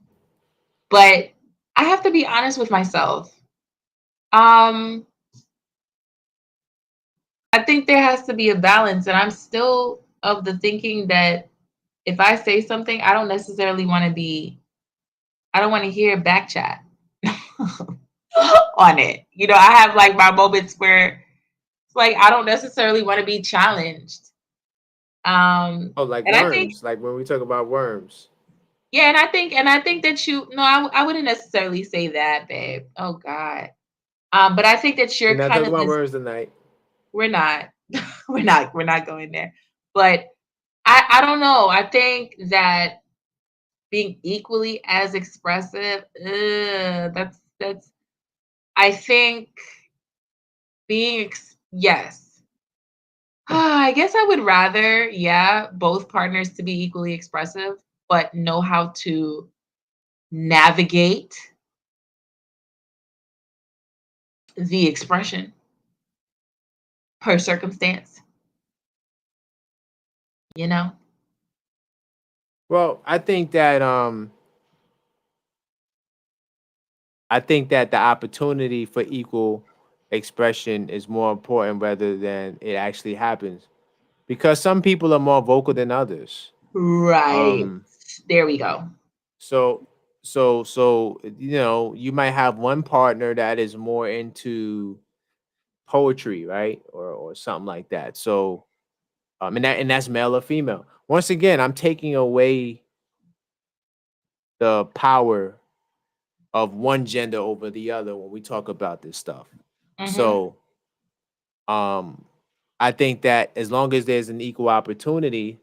but I have to be honest with myself. Um, I think there has to be a balance, and I'm still of the thinking that if I say something, I don't want to hear back chat on it. I have like my moments where it's like I don't necessarily want to be challenged. Oh, like And I think, worms, like when we talk about worms. yeah, and I think that no, I wouldn't necessarily say that, babe. Oh God. But I think that We're you're not kind talking of about this. worms tonight. We're not, we're not going there. But I don't know. I think that being equally as expressive, that's. I think yes. I guess I would rather, yeah, both partners to be equally expressive, but know how to navigate the expression per circumstance, you know? Well, I think that the opportunity for equal expression is more important rather than it actually happens, because some people are more vocal than others. Right. Um, There we go. so you might have one partner that is more into poetry, right, or something like that. So, and that's male or female. Once again, I'm taking away the power of one gender over the other when we talk about this stuff. Mhm. So, um, I think that as long as there's an equal opportunity,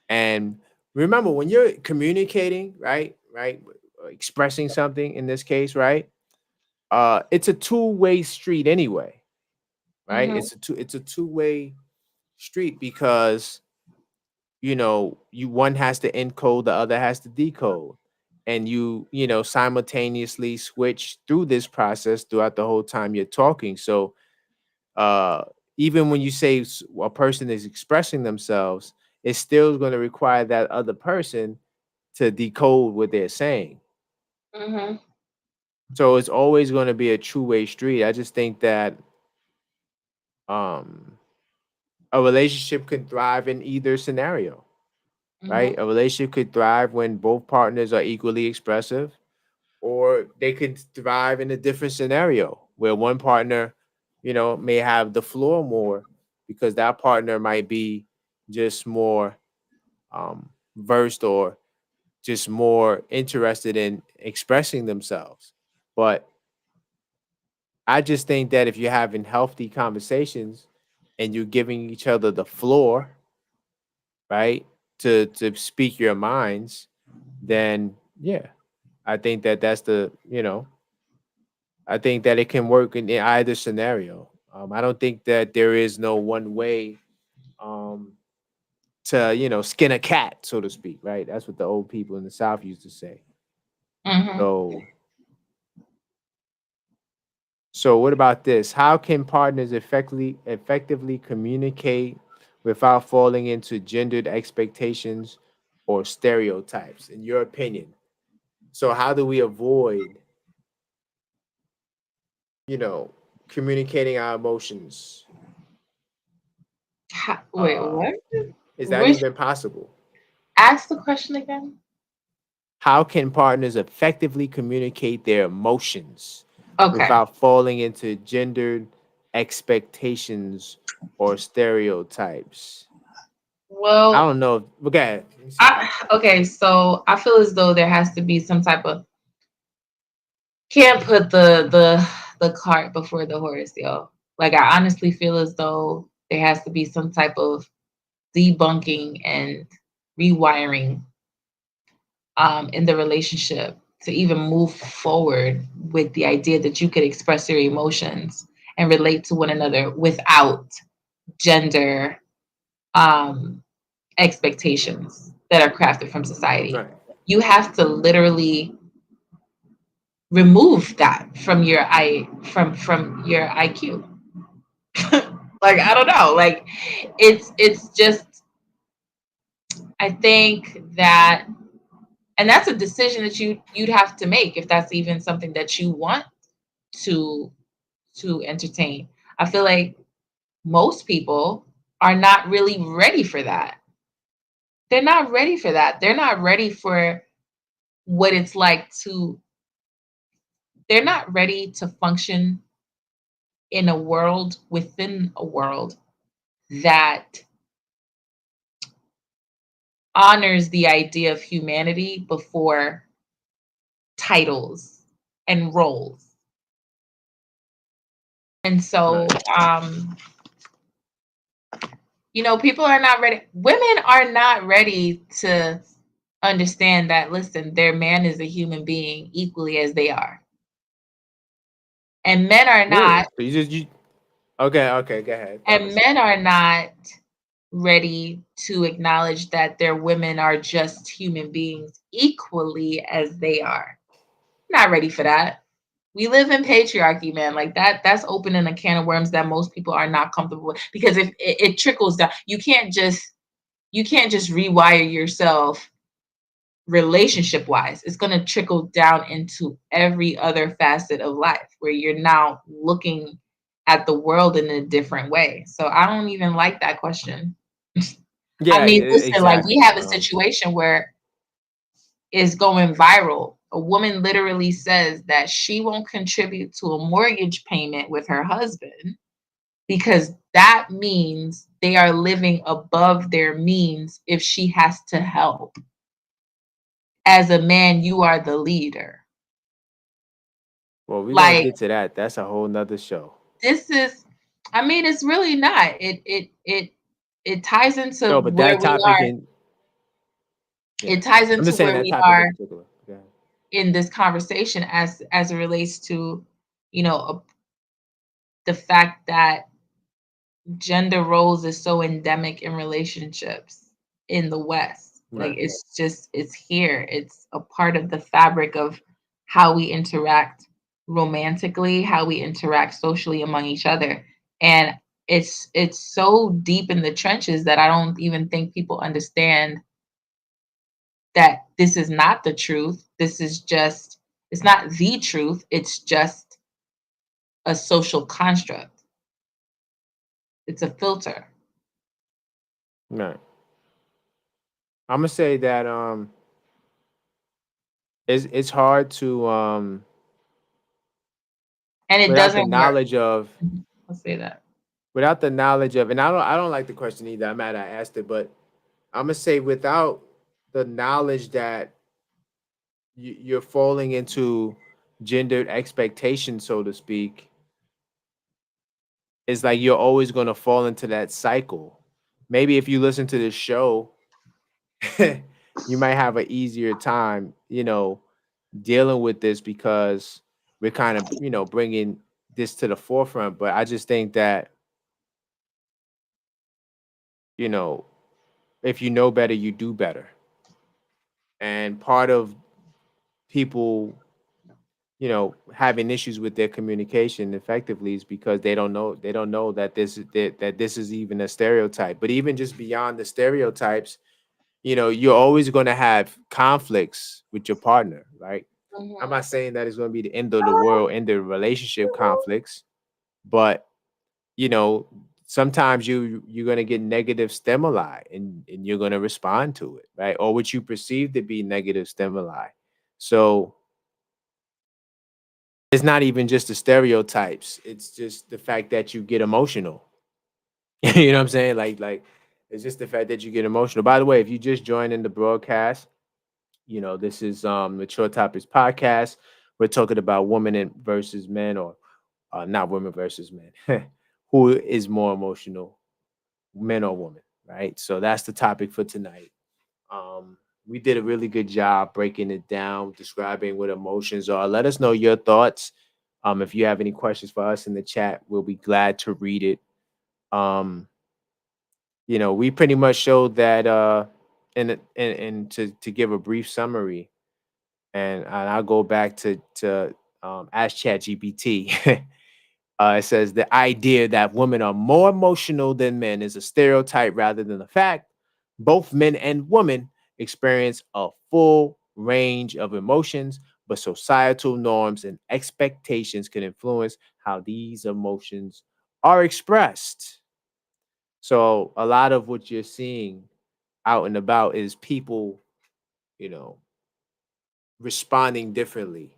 and remember when you're communicating, right, expressing something in this case, right, it's a two-way street anyway, right? Mhm. It's a two-way street because you one has to encode, the other has to decode, and simultaneously switch through this process throughout the whole time you're talking. So uh even when you say a person is expressing themselves, it's still going to require that other person to decode what they're saying. Mhm. So it's always going to be a two-way street. I just think that um a relationship can thrive in either scenario, right? Mhm. A relationship could thrive when both partners are equally expressive, or they could thrive in a different scenario where one partner, may have the floor more because that partner might be just more versed or just more interested in expressing themselves. But I just think that if you're having healthy conversations and you're giving each other the floor, right, to speak your minds, then yeah, I think that that's I think that it can work in either scenario. I don't think that there is no one way um, to skin a cat, so to speak. Right? That's what the old people in the South used to say. Mhm. So, what about this? How can partners effectively communicate without falling into gendered expectations or stereotypes? In your opinion, so how do we avoid you know communicating our emotions? Wait, Uh, what? is that Which even possible? ask the question again? How can partners effectively communicate their emotions Okay. without falling into gendered expectations or stereotypes? I Well, don't know. Okay. Let me see. okay, so I feel as though there has to be some type of, can't put the cart before the horse, yo. Like I honestly feel as though there has to be some type of debunking and rewiring in the relationship to even move forward with the idea that you could express your emotions and relate to one another without gender um, expectations that are crafted from society. Right. You have to literally remove that from your from your IQ. Like I don't know, like it's just, I think that, and that's a decision that you'd have to make if that's even something that you want to entertain. I feel like most people are not really ready for that. They're not ready for that. They're not ready for what it's like to, they're not ready to function in a world within a world that honors the idea of humanity before titles and roles. And so, Right. people are not ready. Women are not ready to understand that, listen, their man is a human being equally as they are. And men are Really? not, So you okay, okay, go ahead. and Promise. men are not ready to acknowledge that their women are just human beings equally as they are. Not ready for that. We live in patriarchy, man. Like that's opening a can of worms that most people are not comfortable with, because if it trickles down, you can't just rewire yourself relationship wise. It's going to trickle down into every other facet of life where you're now looking at the world in a different way. So I don't even like that question. I Yeah, mean, listen, like we exactly. have a situation where it's going viral. A woman literally says that she won't contribute to a mortgage payment with her husband because that means they are living above their means if she has to help. As a man, you are the leader. Well, we're gonna Like get to that. That's a whole nother show. this is, I mean, it's really not. It ties into No, but where that we topic are. in yeah. It ties I'm into just saying where that we topic in are particular. Yeah. in this conversation as it relates to, you know, a, the fact that gender roles is so endemic in relationships in the West. Like Right. it's here. It's a part of the fabric of how we interact romantically, how we interact socially among each other. And it's so deep in the trenches that I don't even think people understand that this is not the truth. This is just, it's not the truth. It's just a social construct. It's a filter. Right. I'm gonna say that it's hard to And it without the doesn't work. knowledge of I'll say that. and I don't like the question either. I'm mad I asked it, but I'm gonna say without the knowledge that you're falling into gendered expectations, so to speak, it's like you're always gonna fall into that cycle. Maybe if you listen to this show, you might have an easier time, dealing with this because we're kind of, bringing this to the forefront. But I just think that, you know, if you know better, you do better. And part of people, having issues with their communication effectively is because they don't know that this is even a stereotype. But even just beyond the stereotypes, you're always going to have conflicts with your partner, right? I'm Mhm. not saying that it's going to be the end of the world, end of relationship conflicts, but you know, sometimes you're going to get negative stimuli and you're going to respond to it, right? Or what you perceive to be negative stimuli. So it's not even just the stereotypes, it's just the fact that you get emotional. You know what I'm saying? Like it's just the fact that you get emotional. By the way, if you just joined in the broadcast, this is Mature Topics podcast. We're talking about women versus men, or not women versus men. Who is more emotional, men or women, right? So that's the topic for tonight. We did a really good job breaking it down, describing what emotions are. Let us know your thoughts. If you have any questions for us in the chat, we'll be glad to read it. Um, we pretty much showed that and to give a brief summary, and I'll go back to Ask ChatGPT. It says the idea that women are more emotional than men is a stereotype rather than a fact. Both men and women experience a full range of emotions, but societal norms and expectations can influence how these emotions are expressed. So, a lot of what you're seeing out and about is people, you know, responding differently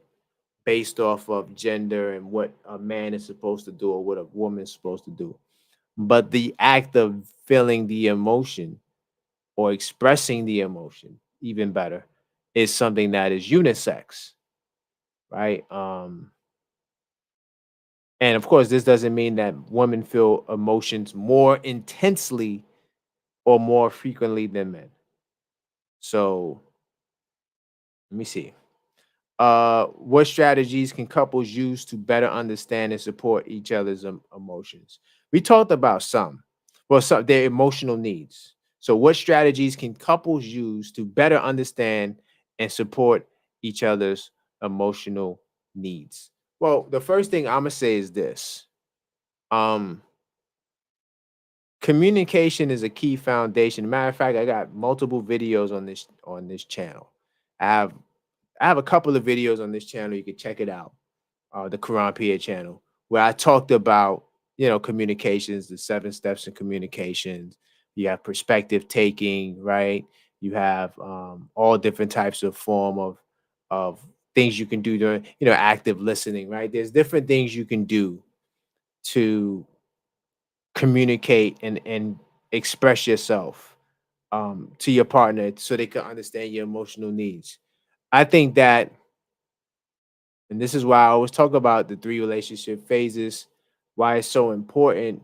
based off of gender and what a man is supposed to do or what a woman is supposed to do. But the act of feeling the emotion or expressing the emotion, even better, is something that is unisex, right? And of course, this doesn't mean that women feel emotions more intensely or more frequently than men. So let me see. What strategies can couples use to better understand and support each other's emotions? We talked about some, well, some their emotional needs. So, what strategies can couples use to better understand and support each other's emotional needs? Well, the first thing I'm gonna say is this: um, communication is a key foundation. Matter of fact, I got multiple videos on this channel. I have I have a couple of videos on this channel. You can check it out, the Quran Pia channel, where I talked about, communications, the 7 steps in communications. You have perspective taking, right? You have all different types of form of things you can do during, active listening, right? There's different things you can do to communicate and express yourself to your partner so they can understand your emotional needs. I think that, and this is why I always talk about the 3 relationship phases, why it's so important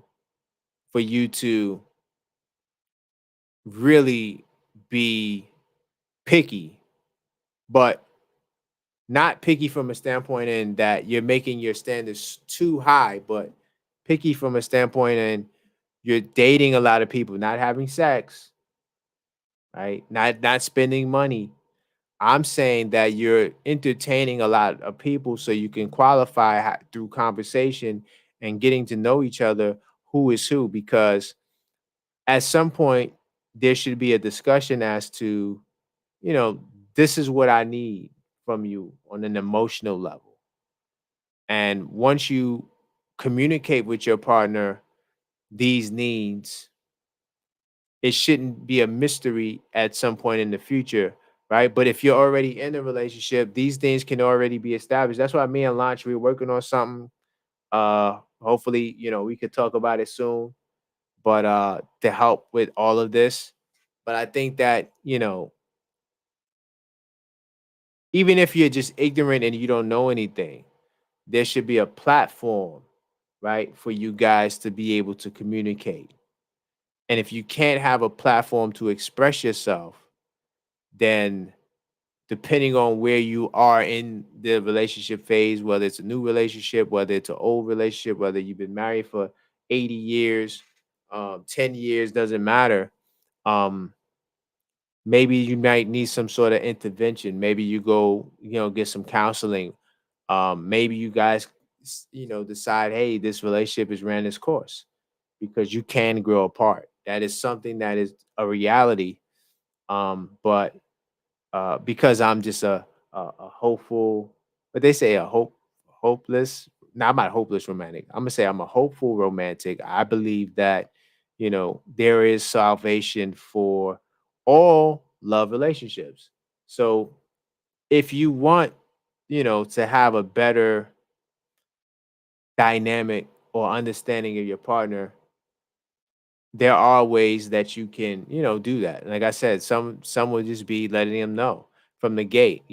for you to really be picky, but not picky from a standpoint in that you're making your standards too high, but picky from a standpoint in you're dating a lot of people, not having sex, right? Not spending money. I'm saying that you're entertaining a lot of people so you can qualify through conversation and getting to know each other who is who, because at some point there should be a discussion as to, you know, this is what I need from you on an emotional level. And once you communicate with your partner these needs, it shouldn't be a mystery at some point in the future, right? But if you're already in a relationship, these things can already be established. That's why me and Launch, we're working on something. Hopefully, we could talk about it soon, but to help with all of this. But I think that, even if you're just ignorant and you don't know anything, there should be a platform, right, for you guys to be able to communicate. And if you can't have a platform to express yourself, then depending on where you are in the relationship phase, whether it's a new relationship, whether it's an old relationship, whether you've been married for 80 years, 10 years, doesn't matter. Um, Maybe you might need some sort of intervention. Maybe you go, get some counseling. Maybe you guys, decide, hey, this relationship has ran its course, because you can grow apart. That is something that is a reality. But because I'm just a hopeful, but they say a hopeless. now I'm not hopeless romantic. I'm gonna say I'm a hopeful romantic. I believe that, there is salvation for all love relationships. So if you want, to have a better dynamic or understanding of your partner, there are ways that you can, do that. Like I said, some will just be letting them know from the gate,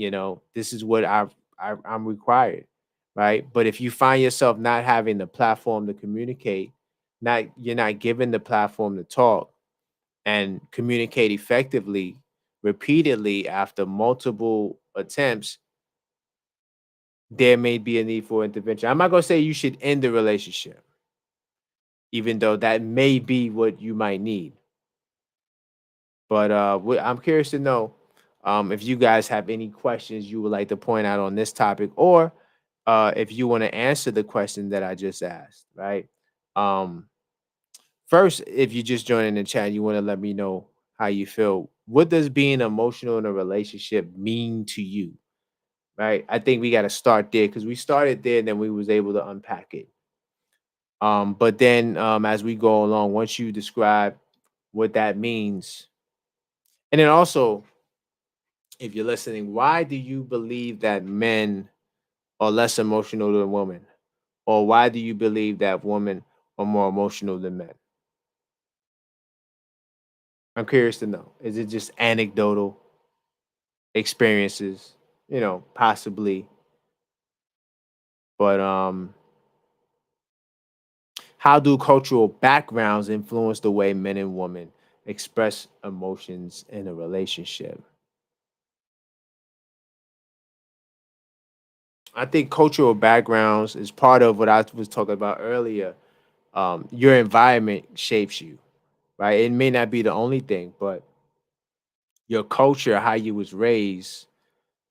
this is what I'm required, right? But if you find yourself not having the platform to communicate, not you're not given the platform to talk and communicate effectively, repeatedly after multiple attempts, there may be a need for intervention. I'm not gonna say you should end the relationship, even though that may be what you might need. But I'm curious to know if you guys have any questions you would like to point out on this topic, or if you want to answer the question that I just asked. Right. Um, First, if you just joining the chat, you want to let me know how you feel. What does being emotional in a relationship mean to you? Right. I think we got to start there because we started there, and then we was able to unpack it. But then as we go along, once you describe what that means, and then also if you're listening, why do you believe that men are less emotional than women? Or why do you believe that women are more emotional than men? I'm curious to know. Is it just anecdotal experiences? Possibly. But how do cultural backgrounds influence the way men and women express emotions in a relationship? I think cultural backgrounds is part of what I was talking about earlier. Your environment shapes you, right? It may not be the only thing, but your culture, how you was raised,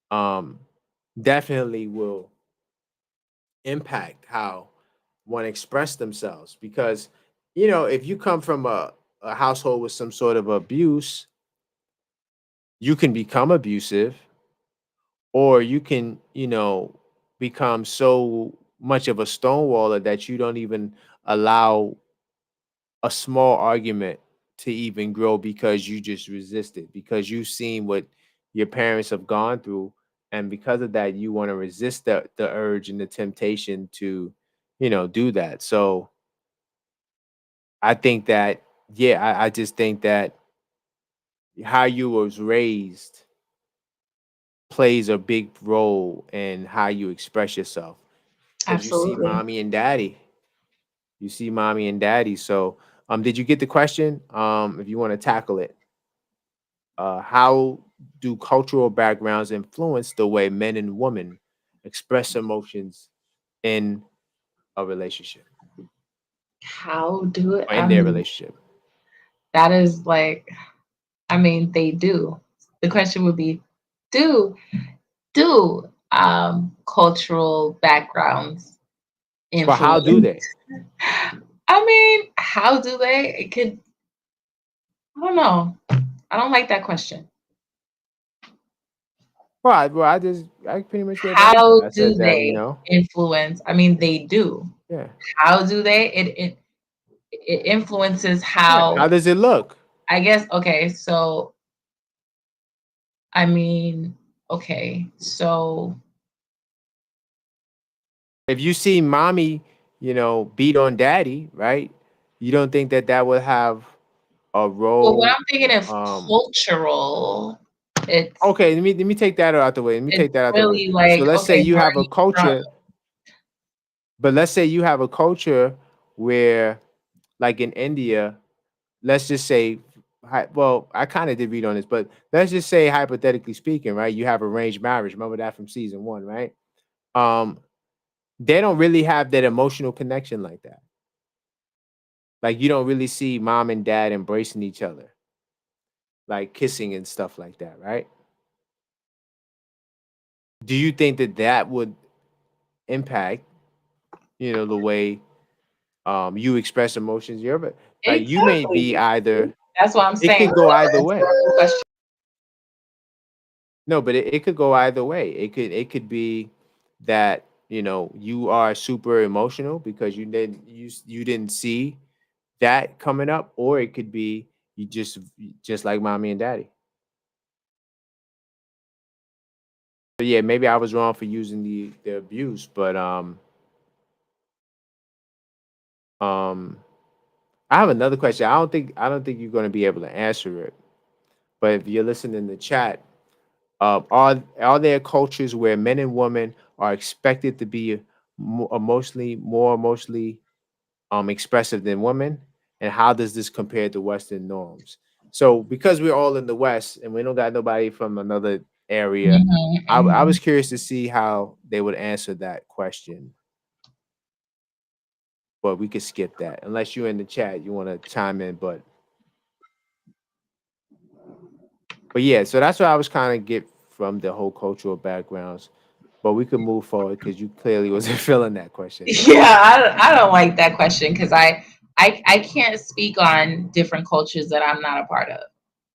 um, definitely will impact how one express themselves. Because, if you come from a household with some sort of abuse, you can become abusive, or you can, become so much of a stonewaller that you don't even allow a small argument to even grow because you just resist it, because you've seen what your parents have gone through, and because of that you want to resist the urge and the temptation to do that. So I think that, yeah, I just think that how you was raised plays a big role in how you express yourself, because Absolutely. you see mommy and daddy. So did you get the question? If you want to tackle it, how do cultural backgrounds influence the way men and women express emotions in a relationship How do it? or I in their mean, relationship? that is like, I mean, they do. The question would be, do cultural backgrounds Well, how influence? do they? I mean, how do they? It could, I don't know. I don't like that question. I pretty much gave the answer. How I do said that, they influence? I mean, they do. yeah, How do they? It influences yeah. How how, does it look? I guess, okay, so I mean, okay, so If you see mommy, beat on daddy, right? You don't think that that would have a well, when role? I'm thinking of Um, cultural, it's okay, let me take that out the way. Let me it's take that out the way. really So like, let's say okay, you where have are a you from? culture, but let's say you have a culture where, like in India, let's just say, well, I kind of did read on this, but let's just say hypothetically speaking, right? You have arranged marriage. Remember that from season one, right? Um, they don't really have that emotional connection like that. Like you don't really see mom and dad embracing each other, like kissing and stuff like that, right? Do you think that that would impact, the way you express emotions? You're but like you may be Exactly. either. That's what I'm It saying. could go either That's way. the question. No, but it could go either way. It could be that you are super emotional because you didn't see that coming up, or it could be you just like mommy and daddy. So yeah, maybe I was wrong for using the abuse, but um I have another question. I don't think you're going to be able to answer it, but if you're listening in the chat, are there cultures where men and women are expected to be more emotionally expressive than women, and how does this compare to Western norms? So, because we're all in the West and we don't got nobody from another area, Mhm, I mhm. was curious to see how they would answer that question. But we could skip that unless you're in the chat, you want to chime in. But yeah, so that's what I was kind of get from the whole cultural backgrounds. But we could move forward because you clearly wasn't feeling that question. Yeah, I don't like that question because I can't speak on different cultures that I'm not a part of.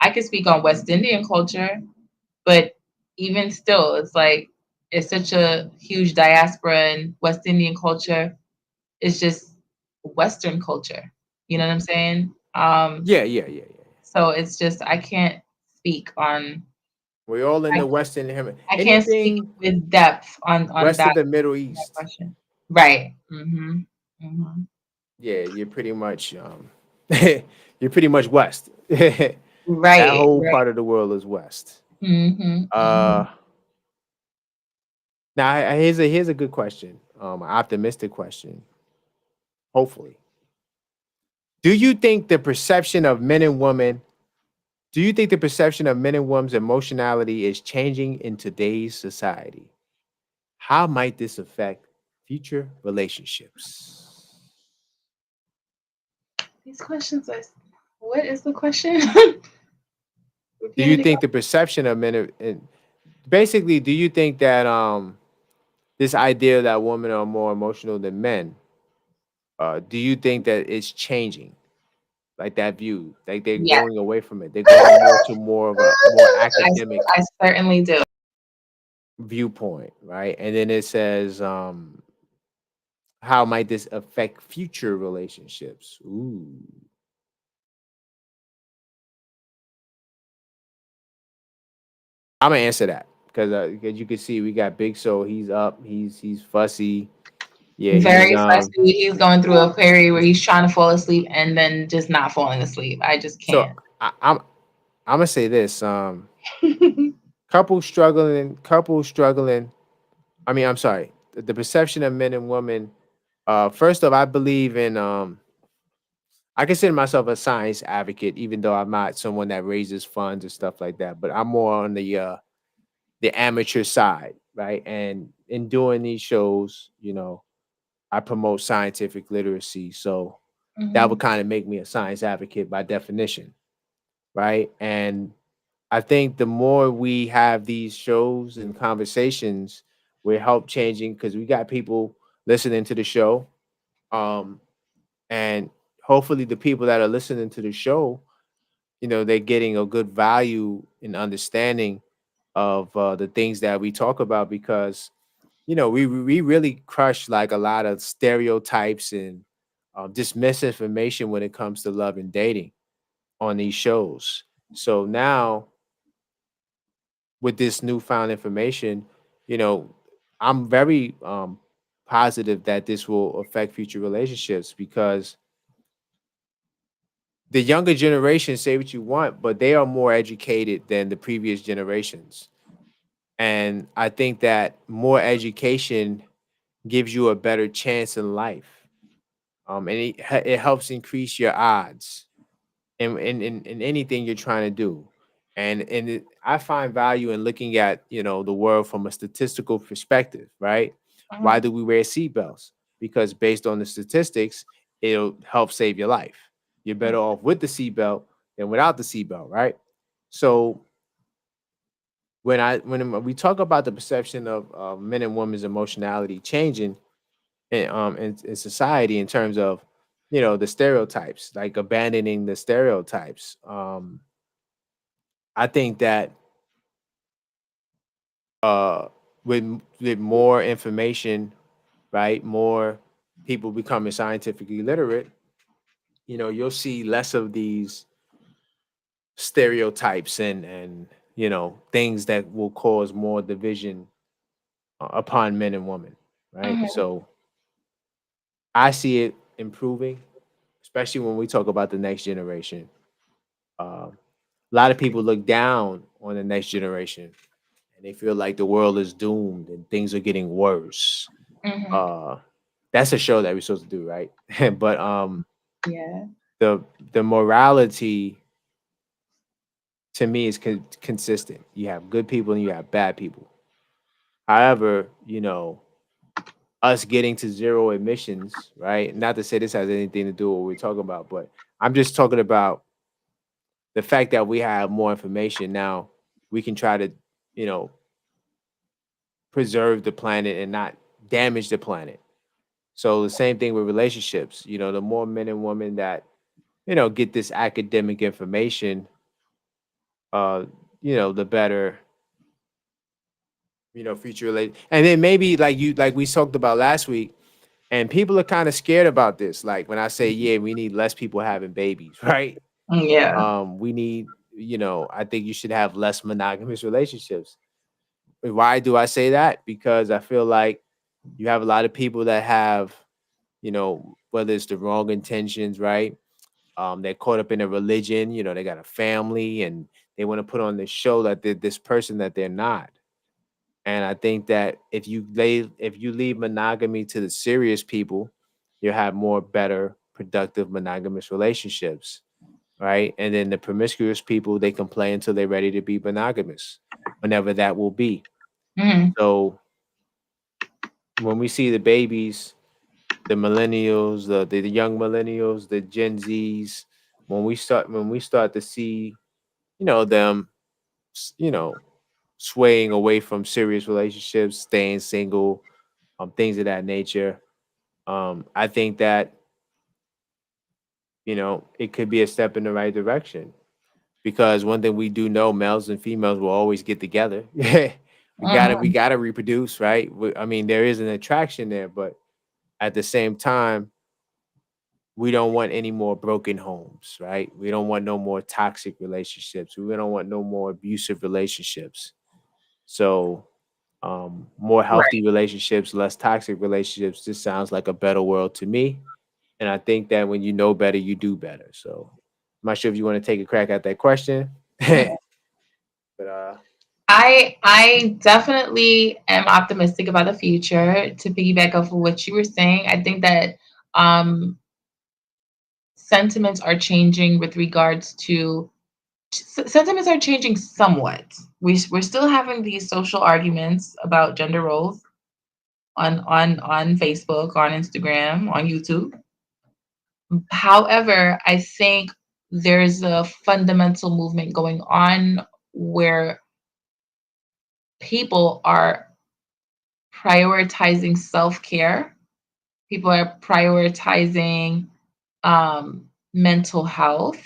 I can speak on West Indian culture, but even still, it's like it's such a huge diaspora in West Indian culture. It's just Western culture. You know what I'm saying? Yeah, yeah, yeah, yeah. So it's just I can't speak on We're all in I the Western Hemisphere. I can't speak Anything with depth on west of that, the Middle that East, question. Right. Mhm. Mhm. yeah, you're pretty much you're pretty much west. That Right. whole Right. part of the world is west. Mhm. Uh Mhm. Now here's a good question, an optimistic question. Hopefully, do you think the perception of men and women? Do you think the perception of men and women's emotionality is changing in today's society? How might this affect future relationships? These questions are. What is the question? Do Repeat you it think again. the perception of men and basically, do you think that this idea that women are more emotional than men, do you think that it's changing? Like that view, like they're Yes. going away from it. They're going more to more of a more I academic I certainly do. viewpoint, right? And then it says, how might this affect future relationships? Ooh. I'm gonna answer that because you can see we got Big Soul. He's up. He's fussy. Yeah, Very fussy. He's going through a period where he's trying to fall asleep and then just not falling asleep. I just so can't. I'm gonna say this. Couple struggling. I mean, I'm sorry. The perception of men and women. First off, I believe in. I consider myself a science advocate, even though I'm not someone that raises funds and stuff like that. But I'm more on the amateur side, right? And in doing these shows, I promote scientific literacy. So that would Mhm. kind of make me a science advocate by definition, right? And I think the more we have these shows and conversations, we help changing because we got people listening to the show. Um, and hopefully the people that are listening to the show, they're getting a good value and understanding of the things that we talk about because we really crush like a lot of stereotypes and just misinformation when it comes to love and dating on these shows. So now with this newfound information, you know, I'm very positive that this will affect future relationships because the younger generation say what you want, but they are more educated than the previous generations. And I think that more education gives you a better chance in life. And it helps increase your odds in anything you're trying to do. I find value in looking at the world from a statistical perspective, right? Why Mhm. do we wear seatbelts? Because based on the statistics, it'll help save your life. You're better off with the seatbelt than without the seatbelt, right? So when we talk about the perception of men and women's emotionality changing in society in terms of the stereotypes, like abandoning the stereotypes, I think that uh with more information right? More people becoming scientifically literate, you'll see less of these stereotypes and things that will cause more division upon men and women, right? Mhm. So I see it improving, especially when we talk about the next generation. A lot of people look down on the next generation and they feel like the world is doomed and things are getting worse. Mhm. Uh, that's a show that we're supposed to do, right? But Yeah. the the morality to me is consistent. You have good people and you have bad people. However, us getting to zero emissions, right? Not to say this has anything to do with what we're talking about, but I'm just talking about the fact that we have more information now. We can try to, you know, preserve the planet and not damage the planet. So the same thing with relationships. The more men and women that get this academic information, uh, the better future relate. And then maybe like we talked about last week, and people are kind of scared about this. Like when I say, yeah, we need less people having babies, right? Yeah. We need, I think you should have less monogamous relationships. Why do I say that? Because I feel like you have a lot of people that have, whether it's the wrong intentions, right? They're caught up in a religion, they got a family and they want to put on this show that they're this person that they're not. And I think that if you leave monogamy to the serious people, you'll have more better, productive monogamous relationships, right? And then the promiscuous people, they can play until they're ready to be monogamous, whenever that will be. Mhm. So when we see the babies, the millennials, the young millennials, the Gen Zs, when we start to see, them, s- you know, swaying away from serious relationships, staying single, things of that nature. I think that it could be a step in the right direction because one thing we do know, males and females will always get together. We Mhm. gotta reproduce, right? I mean, there is an attraction there, but at the same time, we don't want any more broken homes, right? We don't want no more toxic relationships. We don't want no more abusive relationships. So, more Right. healthy relationships, less toxic relationships. This sounds like a better world to me. And I think that when you know better, you do better. So, I'm not sure if you want to take a crack at that question, but I definitely am optimistic about the future. To piggyback off of what you were saying, I think that um, sentiments are changing with regards to sentiments are changing somewhat. We're still having these social arguments about gender roles on Facebook, on Instagram, on YouTube. However, I think there's a fundamental movement going on where people are prioritizing self-care. People are prioritizing mental health.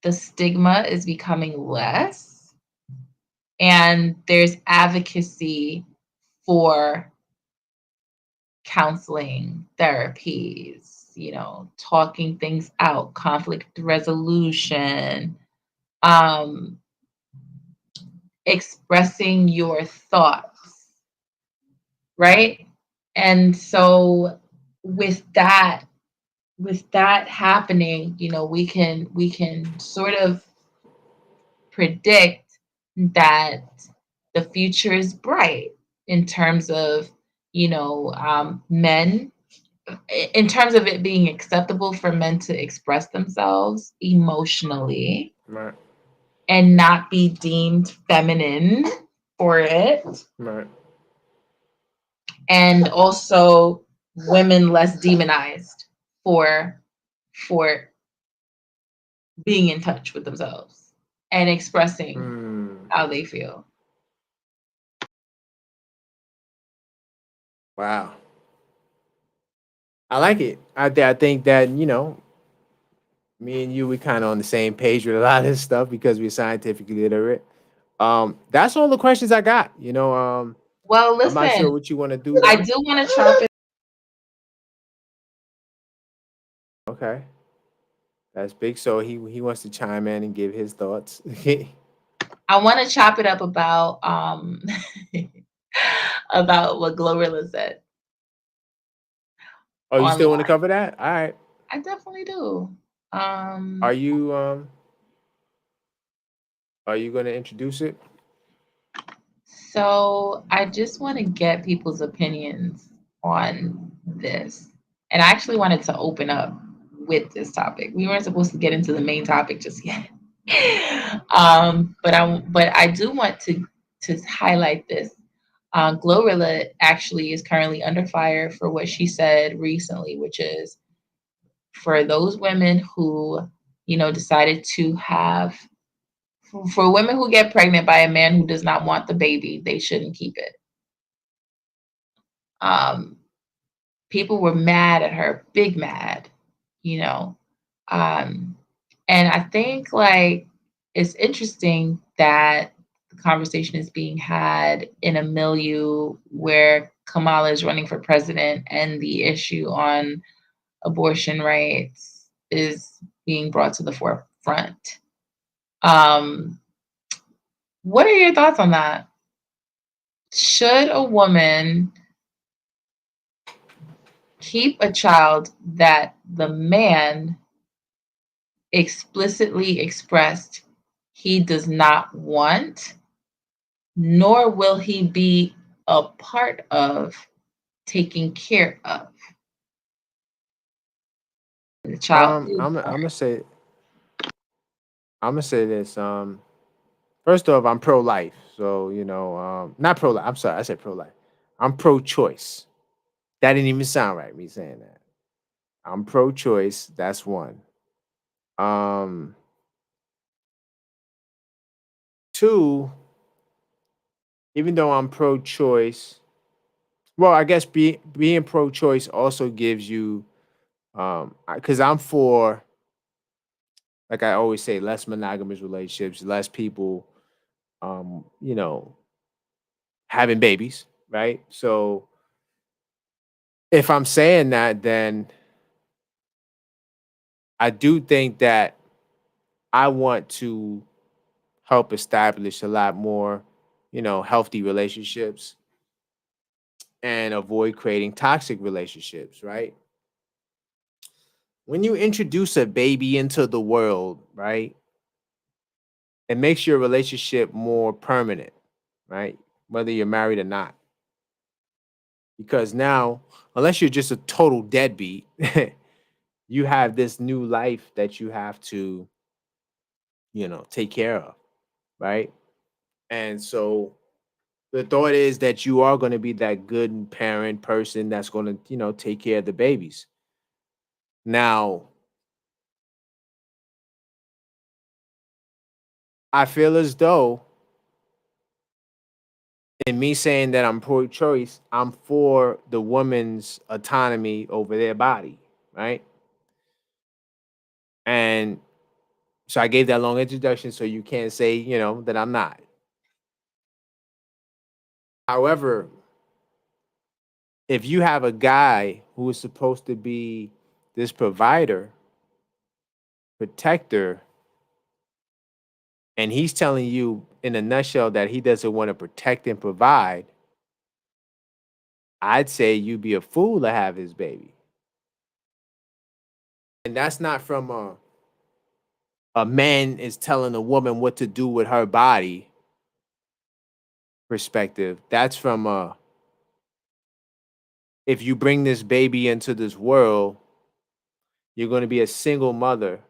The stigma is becoming less, and there's advocacy for counseling, therapies, talking things out, conflict resolution, um, expressing your thoughts, right? And so with that with that happening, we can sort of predict that the future is bright in terms of men, in terms of it being acceptable for men to express themselves emotionally right, and not be deemed feminine for it, right. and also women less demonized for for being in touch with themselves and expressing Hmm. how they feel. Wow. I like it. I think that, me and you, we kind of on the same page with a lot of this stuff because we're scientifically literate. That's all the questions I got. Well, I'm not sure listen, what you want to do I now. do want to chop Okay, that's big. So he wants to chime in and give his thoughts. I want to chop it up about about what Glorilla said Oh, you still want to online. cover that? All right. I definitely do. Are Um, you um are you going to introduce it? so I just want to get people's opinions on this. And I actually wanted to open up with this topic. We weren't supposed to get into the main topic just yet. But I do want to highlight this. Glorilla actually is currently under fire for what she said recently, which is for those women who, decided to have, for women who get pregnant by a man who does not want the baby, they shouldn't keep it. Um, People were mad at her, big mad, you know. Um, and I think like it's interesting that the conversation is being had in a milieu where Kamala is running for president and the issue on abortion rights is being brought to the forefront. Um, what are your thoughts on that? Should a woman keep a child that the man explicitly expressed he does not want, nor will he be a part of taking care of? The child is I'm born. gonna say this. First off, I'm pro life. So, not pro life. I'm sorry, I said pro life. I'm pro choice. That didn't even sound right, me saying that. I'm pro choice. That's one. Um, Two, even though I'm pro choice, well, I guess being pro choice also gives you, because I'm for, like I always say, less monogamous relationships, less people, you know, having babies, right? So if I'm saying that, then I do think that I want to help establish a lot more, healthy relationships and avoid creating toxic relationships, right? When you introduce a baby into the world, right, it makes your relationship more permanent, right? Whether you're married or not. Because now, unless you're just a total deadbeat, you have this new life that you have to, take care of, right? And so the thought is that you are going to be that good parent person that's going to, take care of the babies. Now, I feel as though in me saying that I'm pro choice, I'm for the woman's autonomy over their body, right? And so I gave that long introduction so you can't say, that I'm not. However, if you have a guy who is supposed to be this provider, protector, and he's telling you in a nutshell that he doesn't want to protect and provide, I'd say you'd be a fool to have his baby. And that's not from a man is telling a woman what to do with her body perspective. That's from a if you bring this baby into this world, you're going to be a single mother.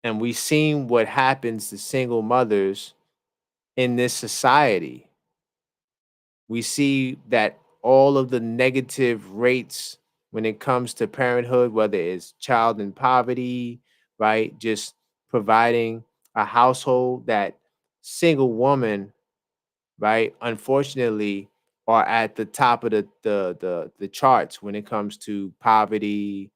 And we've seen what happens to single mothers in this society. We see that all of the negative rates when it comes to parenthood, whether it's child in poverty, right? Just providing a household that single woman, right? Unfortunately, are at the top of the charts when it comes to poverty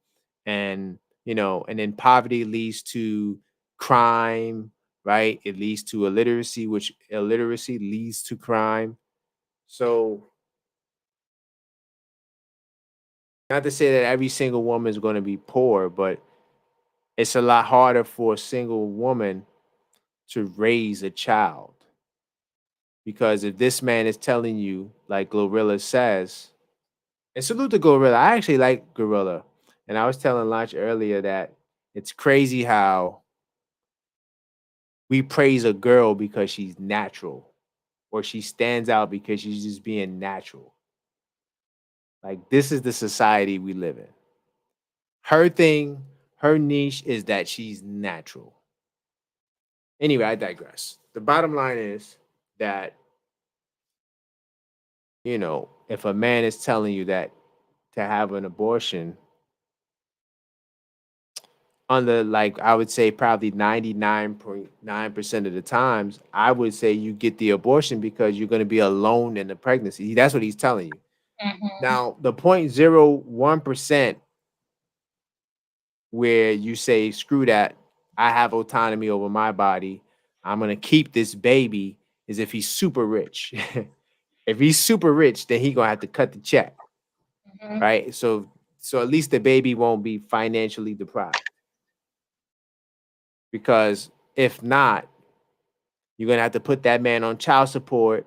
and and then poverty leads to crime, right? It leads to illiteracy, which illiteracy leads to crime. So Not to say that every single woman is going to be poor, but it's a lot harder for a single woman to raise a child. Because if this man is telling you, like Glorilla says, and salute to Glorilla, I actually like Gorilla. And I was telling Launch earlier that it's crazy how we praise a girl because she's natural or she stands out because she's just being natural. Like, this is the society we live in. Her thing, her niche is that she's natural. Anyway, I digress. The bottom line is that, if a man is telling you that to have an abortion, under, like, I would say probably 99.9% of the times, I would say you get the abortion because you're going to be alone in the pregnancy. That's what he's telling you. Mhm. Now, the 0.01% where you say, screw that, I have autonomy over my body, I'm going to keep this baby, is if he's super rich. If he's super rich, then he going to have to cut the check, Mhm. right? So at least the baby won't be financially deprived. Because if not, you're going to have to put that man on child support,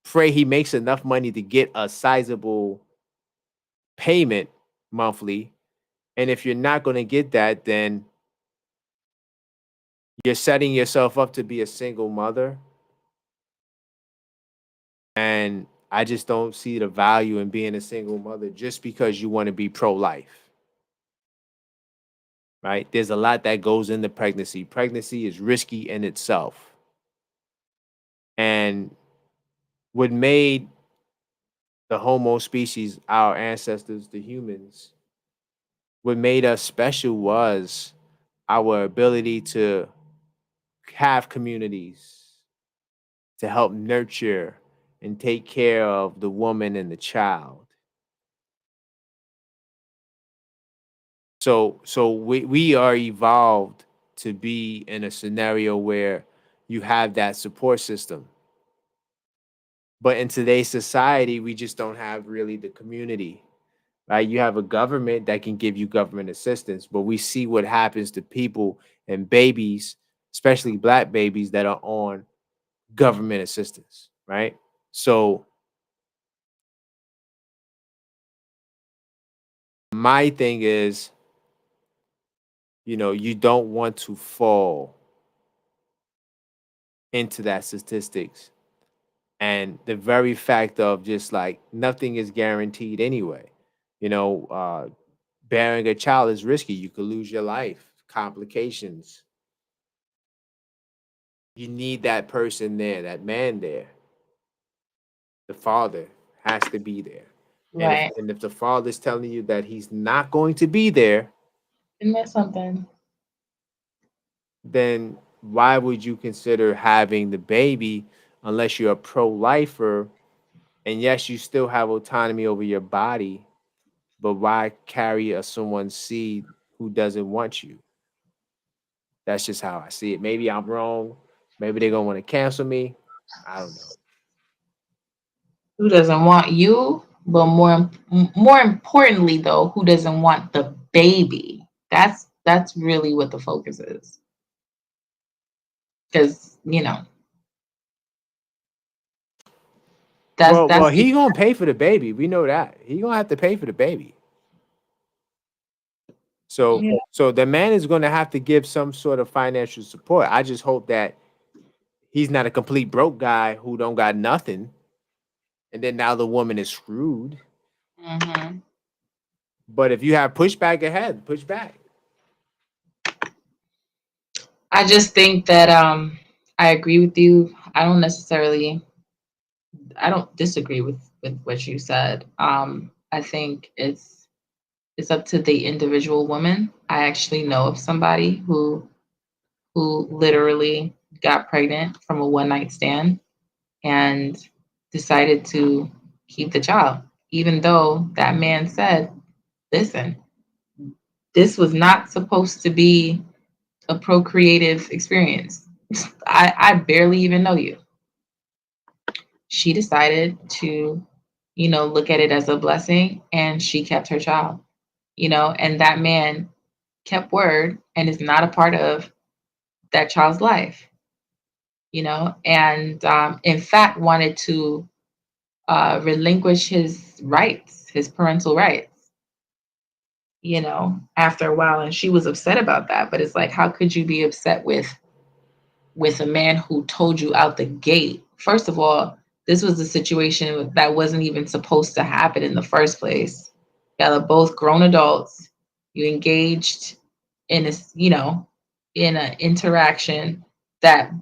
pray he makes enough money to get a sizable payment monthly. And if you're not going to get that, then you're setting yourself up to be a single mother. And I just don't see the value in being a single mother just because you want to be pro-life, right? There's a lot that goes into pregnancy. Pregnancy is risky in itself. And what made the Homo species, our ancestors, the humans, what made us special was our ability to have communities, to help nurture and take care of the woman and the child. So we are evolved to be in a scenario where you have that support system. But in today's society, we just don't have really the community. Right? You have a government that can give you government assistance, but we see what happens to people and babies, especially black babies that are on government assistance, right? So my thing is, you don't want to fall into that statistics. And the very fact of just like nothing is guaranteed anyway. You know, uh, Bearing a child is risky. You could lose your life, complications. You need that person there, that man there. The father has to be there. And if Right. and if the father's telling you that he's not going to be there, Isn't that something? then why would you consider having the baby unless you're a pro-lifer? And yes, you still have autonomy over your body, but why carry someone's seed who doesn't want you? That's just how I see it. Maybe I'm wrong. Maybe they're gonna want to cancel me. I don't know. Who doesn't want you? But more importantly, though, who doesn't want the baby? That's really what the focus is. Because that's Well, that's the he gonna pay for the baby. We know that he gonna have to pay for the baby. So, yeah. so the man is gonna have to give some sort of financial support. I just hope that he's not a complete broke guy who don't got nothing, and then now the woman is screwed. Hmm. But if you have pushback ahead, push back. I just think that I agree with you. I don't disagree with what you said. I think it's up to the individual woman. I actually know of somebody who literally got pregnant from a one night stand and decided to keep the child, even though that man said, listen, this was not supposed to be a procreative experience. I barely even know you. She decided to look at it as a blessing, and she kept her child, and that man kept word and is not a part of that child's life, and in fact wanted to relinquish his rights, his parental rights, after a while. And she was upset about that. But it's like, how could you be upset with a man who told you out the gate? First of all, this was a situation that wasn't even supposed to happen in the first place. Y'all are both grown adults. You engaged in in an interaction that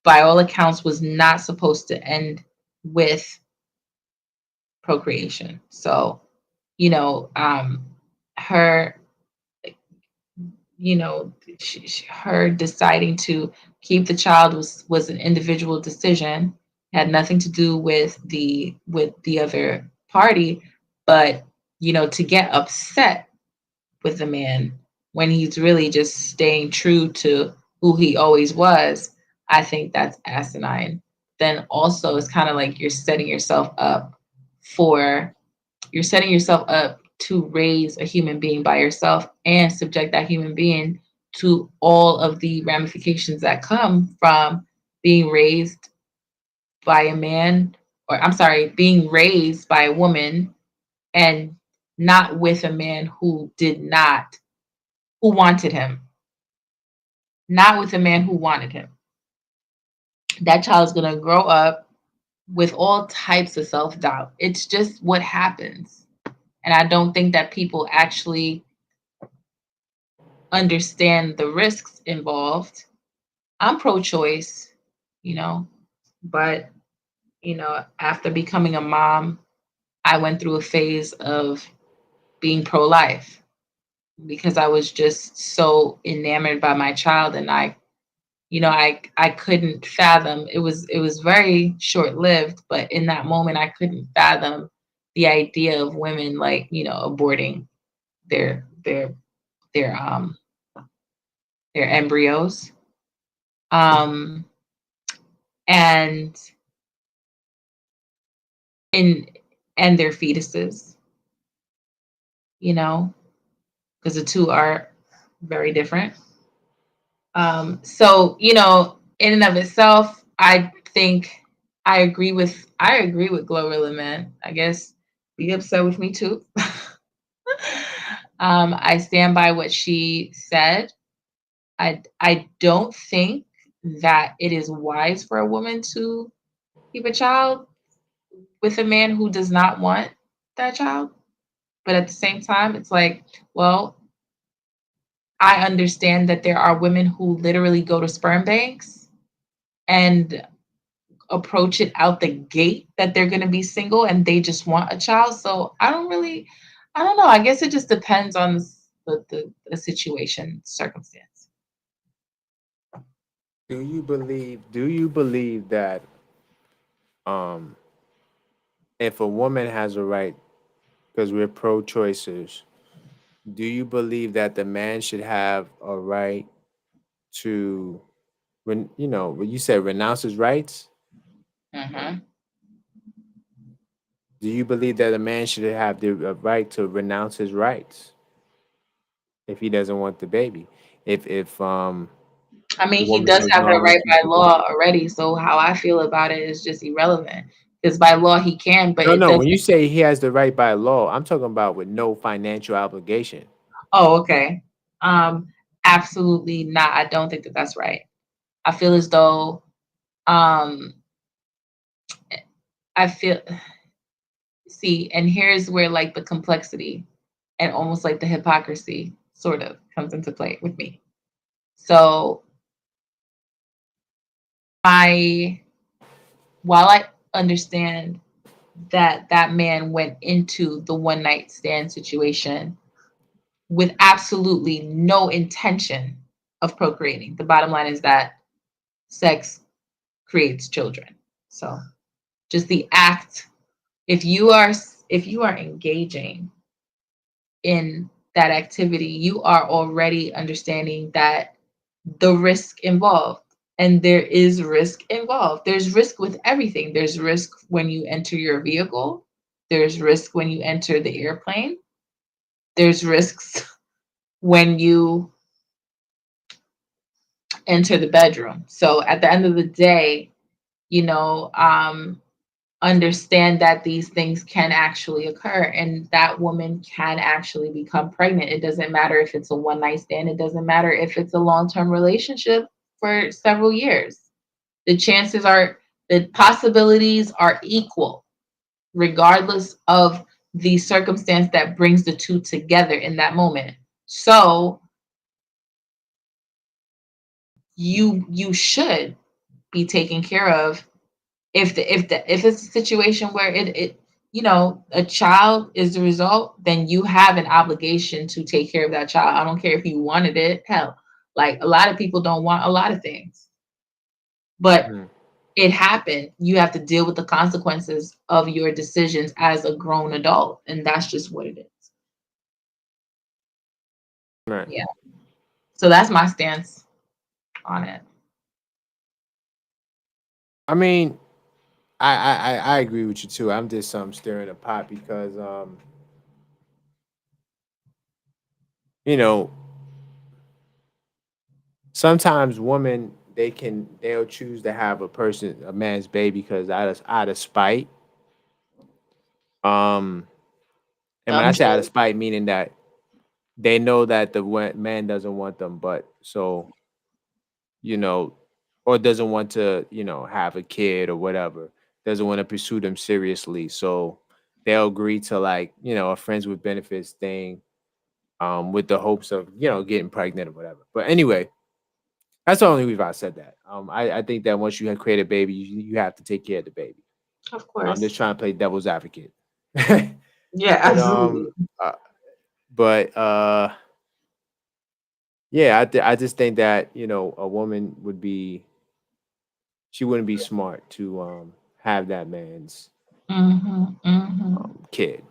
by all accounts was not supposed to end with procreation. So, her, her deciding to keep the child was an individual decision, had nothing to do with the other party. But to get upset with the man when he's really just staying true to who he always was, I think that's asinine. Then also it's kind of like for you're setting yourself up to raise a human being by yourself and subject that human being to all of the ramifications that come from being raised by a man, or I'm sorry, being raised by a woman, and not with a man who wanted him, not with a man who wanted him. That child's going to grow up with all types of self-doubt. It's just what happens. And I don't think that people actually understand the risks involved. I'm pro-choice, you know, but after becoming a mom, I went through a phase of being pro-life because I was just so enamored by my child, and I couldn't fathom. It was very short-lived, but in that moment I couldn't fathom the idea of women, like, aborting their their their um their embryos, um and in and their fetuses, you know because the two are very different. So, in and of itself, I think I agree with Glorilla, man. I guess be upset with me too. I stand by what she said. I don't think that it is wise for a woman to keep a child with a man who does not want that child. But at the same time, it's like, well, I understand that there are women who literally go to sperm banks and approach it out the gate that they're going to be single and they just want a child. So I don't know. I guess it just depends on the situation, circumstance. Do you believe that um if a woman has a right, because we're pro-choicers, do you believe that the man should have a right to, when you said renounce his rights, Hmm. do you believe that a man should have the right to renounce his rights if he doesn't want the baby? If I the mean, he woman does does have not the want right to. by law already. So how I feel about it is just irrelevant. Because by law he can, but No, it no. When doesn't. you say he has the right by law, I'm talking about with no financial obligation. Oh, okay. Um, Absolutely not. I don't think that that's right. I feel as though um, I feel see, and here's where like the complexity and almost like the hypocrisy sort of comes into play with me. So I, while I understand that that man went into the one night stand situation with absolutely no intention of procreating. The bottom line is that sex creates children. So just the act, if you are if you are engaging in that activity, you are already understanding that the risk involved. And there is risk involved. There's risk with everything. There's risk when you enter your vehicle. There's risk when you enter the airplane. There's risks when you enter the bedroom. So at the end of the day, you know, understand that these things can actually occur and that woman can actually become pregnant. It doesn't matter if it's a one night stand, it doesn't matter if it's a long term relationship for several years. The chances are, the possibilities are equal, regardless of the circumstance that brings the two together in that moment. So you should be taken care of if it's a situation where it you know, a child is the result, then you have an obligation to take care of that child. I don't care if you wanted it. Hell, like a lot of people don't want a lot of things, but Mm, it happened. You have to deal with the consequences of your decisions as a grown adult, and that's just what it is. right. Yeah. So that's my stance on it. I mean, I agree with you too. I'm just stirring the pot because you know, sometimes women they'll choose to have a man's baby because out of spite. Um, and when I Dumb say out shit. of spite, meaning that they know that man doesn't want them, but so you know, or doesn't want to, have a kid or whatever, doesn't want to pursue them seriously. So they'll agree to like, a friends with benefits thing, with the hopes of, getting pregnant or whatever. But anyway, that's the only reason I said that. I think that once you have created a baby, you have to take care of the baby. Of I'm course. just trying to play devil's advocate. but Yeah, um, absolutely. uh, but yeah, I just think that a woman she wouldn't be smart to have that man's Mm-hmm. Mm-hmm. kid.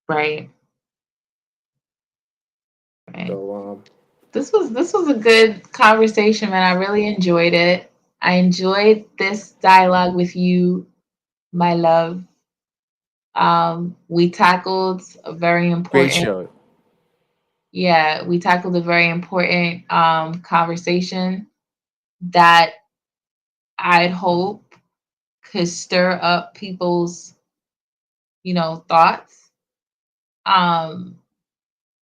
Right. Right. So This was a good conversation, man. I really enjoyed it. I enjoyed this dialogue with you, my love. We tackled a very great important, show. yeah, we tackled a very important conversation that I'd hope could stir up people's, thoughts. Um,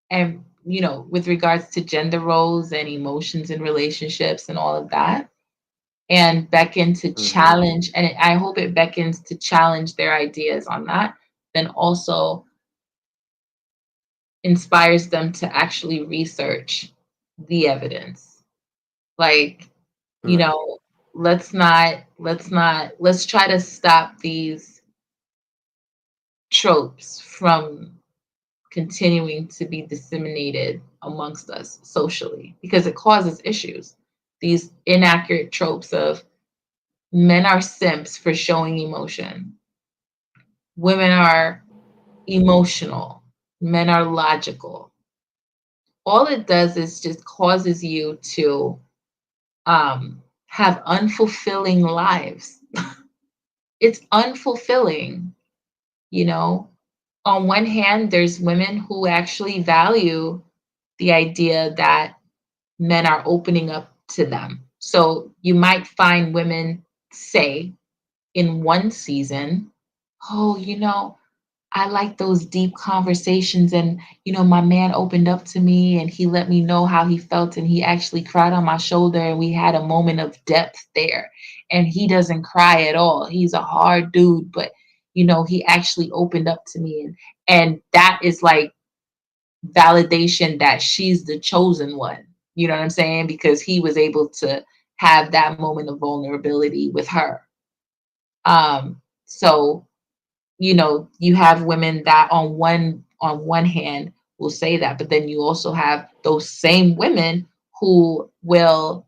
and with regards to gender roles and emotions in relationships and all of that, and beckon to Hmm. challenge, and I hope it beckons to challenge their ideas on that, then also inspires them to actually research the evidence. Like, you Right. know, let's try to stop these tropes from continuing to be disseminated amongst us socially because it causes issues. These inaccurate tropes of men are simps for showing emotion, women are emotional, men are logical. All it does is just causes you to have unfulfilling lives. It's unfulfilling, you know. On one hand, there's women who actually value the idea that men are opening up to them. So you might find women say in one season, oh, I like those deep conversations. And, my man opened up to me and he let me know how he felt. And he actually cried on my shoulder. And we had a moment of depth there. And he doesn't cry at all. He's a hard dude, but, he actually opened up to me. And that is like validation that she's the chosen one. You know what I'm saying? Because he was able to have that moment of vulnerability with her. So you have women that on one hand will say that, but then you also have those same women who will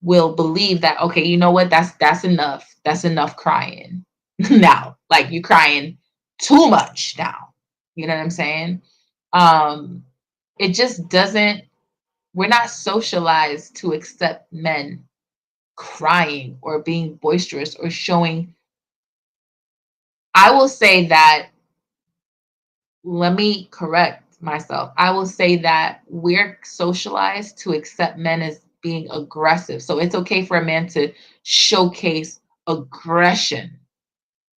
believe that, okay, you know what, that's enough. That's enough crying. Now, like, you crying too much now. You know what I'm saying? Um it just doesn't We're not socialized to accept men crying or being boisterous or showing I will say that, let me correct myself. I will say that we're socialized to accept men as being aggressive. So it's okay for a man to showcase aggression,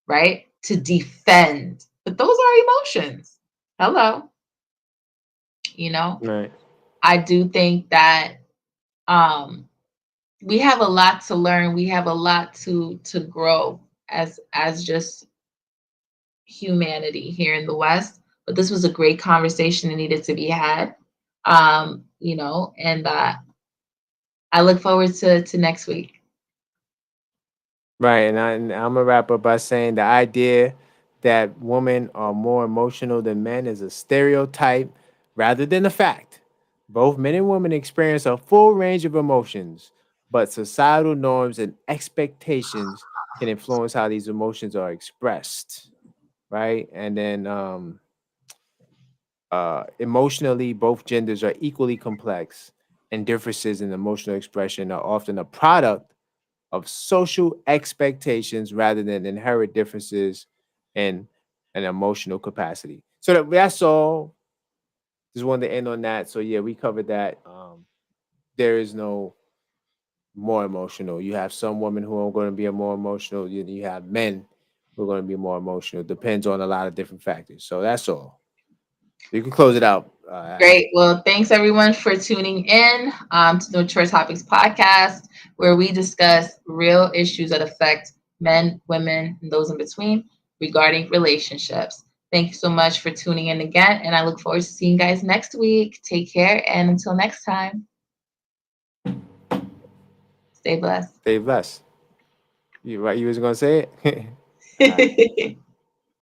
right? To defend. But those are emotions. Hello. You know, Right. I do think that um we have a lot to learn. We have a lot to grow as just humanity here in the West. But this was a great conversation that needed to be had. And I look forward to next week. Right, and I'm gonna wrap up by saying the idea that women are more emotional than men is a stereotype rather than a fact. Both men and women experience a full range of emotions, but societal norms and expectations can influence how these emotions are expressed. Right, and then emotionally, both genders are equally complex, and differences in emotional expression are often a product of social expectations rather than inherent differences in an emotional capacity. So that's all. Just wanted to end on that. So yeah, we covered that. There is no more emotional. You have some women who are going to be more emotional. You have men who are going to be more emotional. Depends on a lot of different factors. So that's all. You can close it out. Great. Well, thanks everyone for tuning in to the Mature Topics podcast, where we discuss real issues that affect men, women, and those in between regarding relationships. Thank you so much for tuning in again, and I look forward to seeing you guys next week. Take care, and until next time, stay blessed. Stay blessed. You right? You was gonna say it. All right.